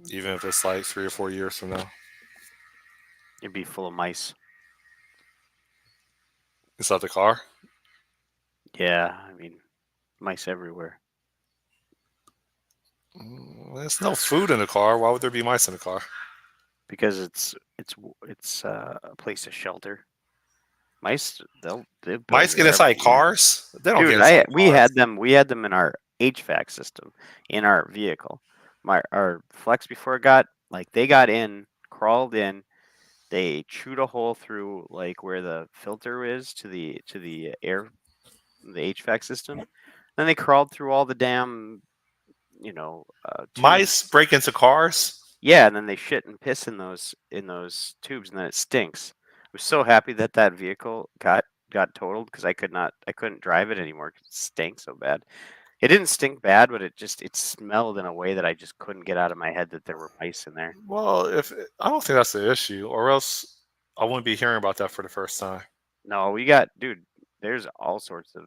even if it's like 3 or 4 years from now.
It'd be full of mice.
It's not the car.
Yeah, I mean, mice everywhere.
There's no food in the car. Why would there be mice in the car?
Because it's a place to shelter. Mice, they'll build
Mice get
wherever
inside
you want.
cars. They don't get
Dude,
inside
we
cars.
had them in our HVAC system in our vehicle. Our Flex before it got like they got in, crawled in, they chewed a hole through like where the filter is to the air, the HVAC system. Then they crawled through all the damn, tubes.
Mice break into cars.
Yeah, and then they shit and piss in those tubes, and then it stinks. I was so happy that that vehicle got totaled because I couldn't drive it anymore 'cause it stank so bad. It didn't stink bad, but it smelled in a way that I just couldn't get out of my head that there were mice in there.
Well, if I don't think that's the issue, or else I wouldn't be hearing about that for the first time.
No, dude, there's all sorts of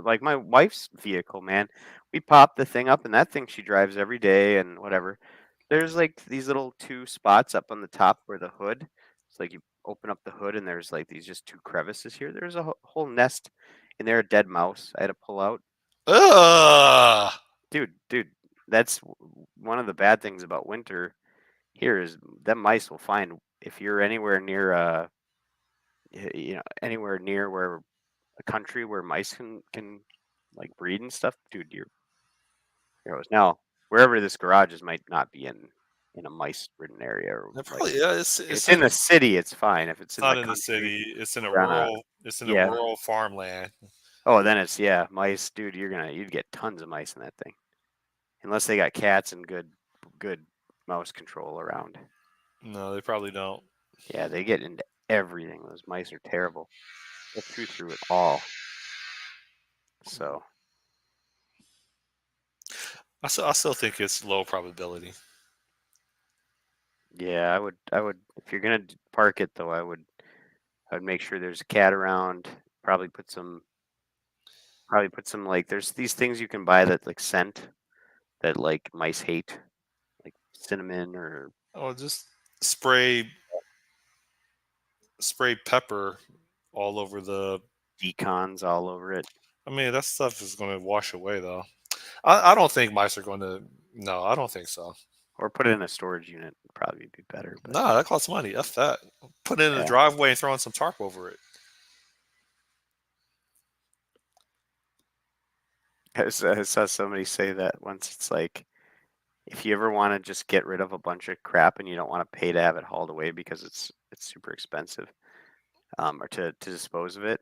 like my wife's vehicle, man. We pop the thing up, and that thing she drives every day and whatever. There's like these little two spots up on the top where the hood. It's like you open up the hood, and there's like these just two crevices here. There's a whole nest in there, a dead mouse. I had to pull out.
Ugh.
Dude, that's one of the bad things about winter here is that mice will find if you're anywhere near anywhere near where a country where mice can like breed and stuff, dude, you're heroes. Now, wherever this garage is might not be in a mice-ridden area or
It
like
probably, yeah.
if it's in the city, it's fine. If it's
It's
in the
not in the
country
city. It's in a
or on a
rural. It's in a
yeah.
rural farmland.
Oh, then it's mice, dude. You'd get tons of mice in that thing, unless they got cats and good mouse control around.
No, they probably don't.
Yeah, they get into everything. Those mice are terrible. They'll chew through it all. So
I still think it's low probability.
yeah, I would if you're gonna park it though, I'd make sure there's a cat around. Probably put some like there's these things you can buy that like scent that like mice hate, like cinnamon or
Oh, just spray pepper all over the.
decons all over it.
I mean, that stuff is going to wash away, though. I don't think mice are going to. No, I don't think so.
Or put it in a storage unit would probably be better. But
Nah, that costs money. F that. Put it in the
yeah.
driveway and throw in some tarp over it.
I saw somebody say that once. It's like if you ever want to just get rid of a bunch of crap and you don't want to pay to have it hauled away because it's super expensive, or to dispose of it,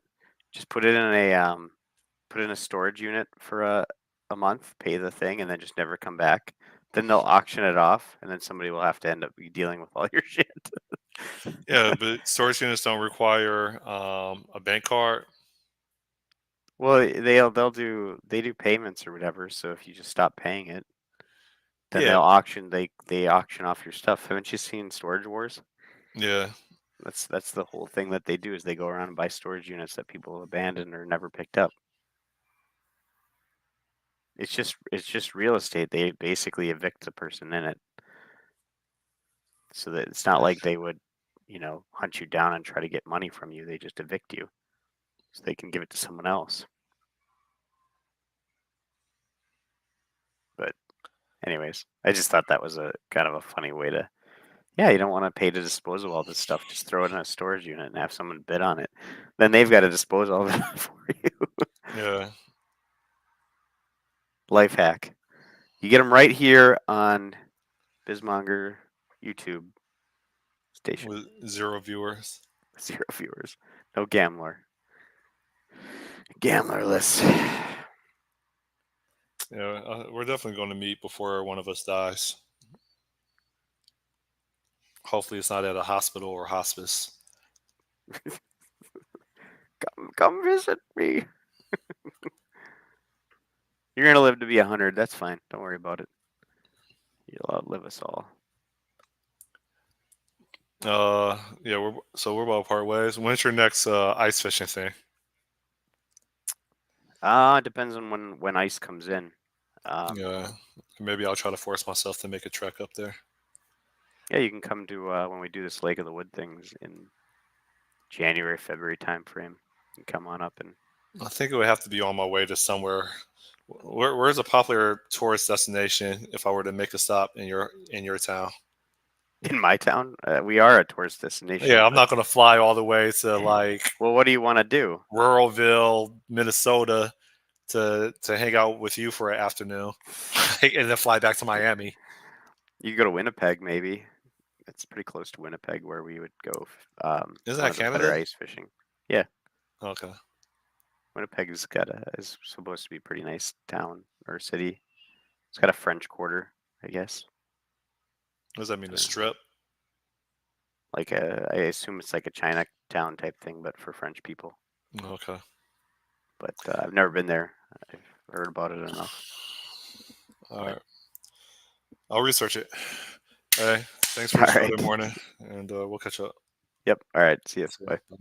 just put it in a storage unit for a month, pay the thing, and then just never come back. Then they'll auction it off, and then somebody will have to end up dealing with all your shit.
Yeah, but storage units don't require a bank card.
Well, they do payments or whatever. So if you just stop paying it, then
Yeah,
they auction off your stuff. Haven't you seen Storage Wars?
yeah.
That's the whole thing that they do is they go around and buy storage units that people abandoned or never picked up.
It's just real estate. They basically evict the person in it, so that it's not like they would, hunt you down and try to get money from you. They just evict you, so they can give it to someone else. But, anyways, I just thought that was a kind of a funny way to. Yeah, you don't want to pay to dispose of all this stuff. Just throw it in a storage unit and have someone bid on it. Then they've got to dispose of it for you.
Yeah.
Life hack. You get them right here on Bizmonger YouTube station.
With 0 viewers.
0 viewers. No gambler. Gamblerless.
Yeah, we're definitely going to meet before one of us dies. Hopefully, it's not at a hospital or hospice.
Come visit me. You're gonna live to be 100. That's fine. Don't worry about it. You'll outlive us all.
Yeah, we're about to part ways. When's your next ice fishing thing?
It depends on when ice comes in.
Yeah, maybe I'll try to force myself to make a trek up there.
Yeah, you can come to when we do this Lake of the Wood things in January, February time frame. You can come on up and.
I think it would have to be on my way to somewhere. Where's a popular tourist destination if I were to make a stop in your town?
In my town, we are a tourist destination.
Yeah, I'm not going to fly all the way to like.
Well, what do you want to do?
Ruralville, Minnesota, to hang out with you for an afternoon, and then fly back to Miami.
You could go to Winnipeg, maybe. It's pretty close to Winnipeg, where we would go.
Isn't that Canada?
Better ice fishing. Yeah.
Okay.
Winnipeg is supposed to be a pretty nice town or city. It's got a French Quarter, I guess.
What does that mean? A strip?
Like I assume it's like a Chinatown type thing, but for French people.
Okay.
But I've never been there. I've heard about it enough.
All right. I'll research it. Hey, thanks for the show. Good morning, and we'll catch up.
Yep. All right. See you.
See ya.
Bye.
Bye.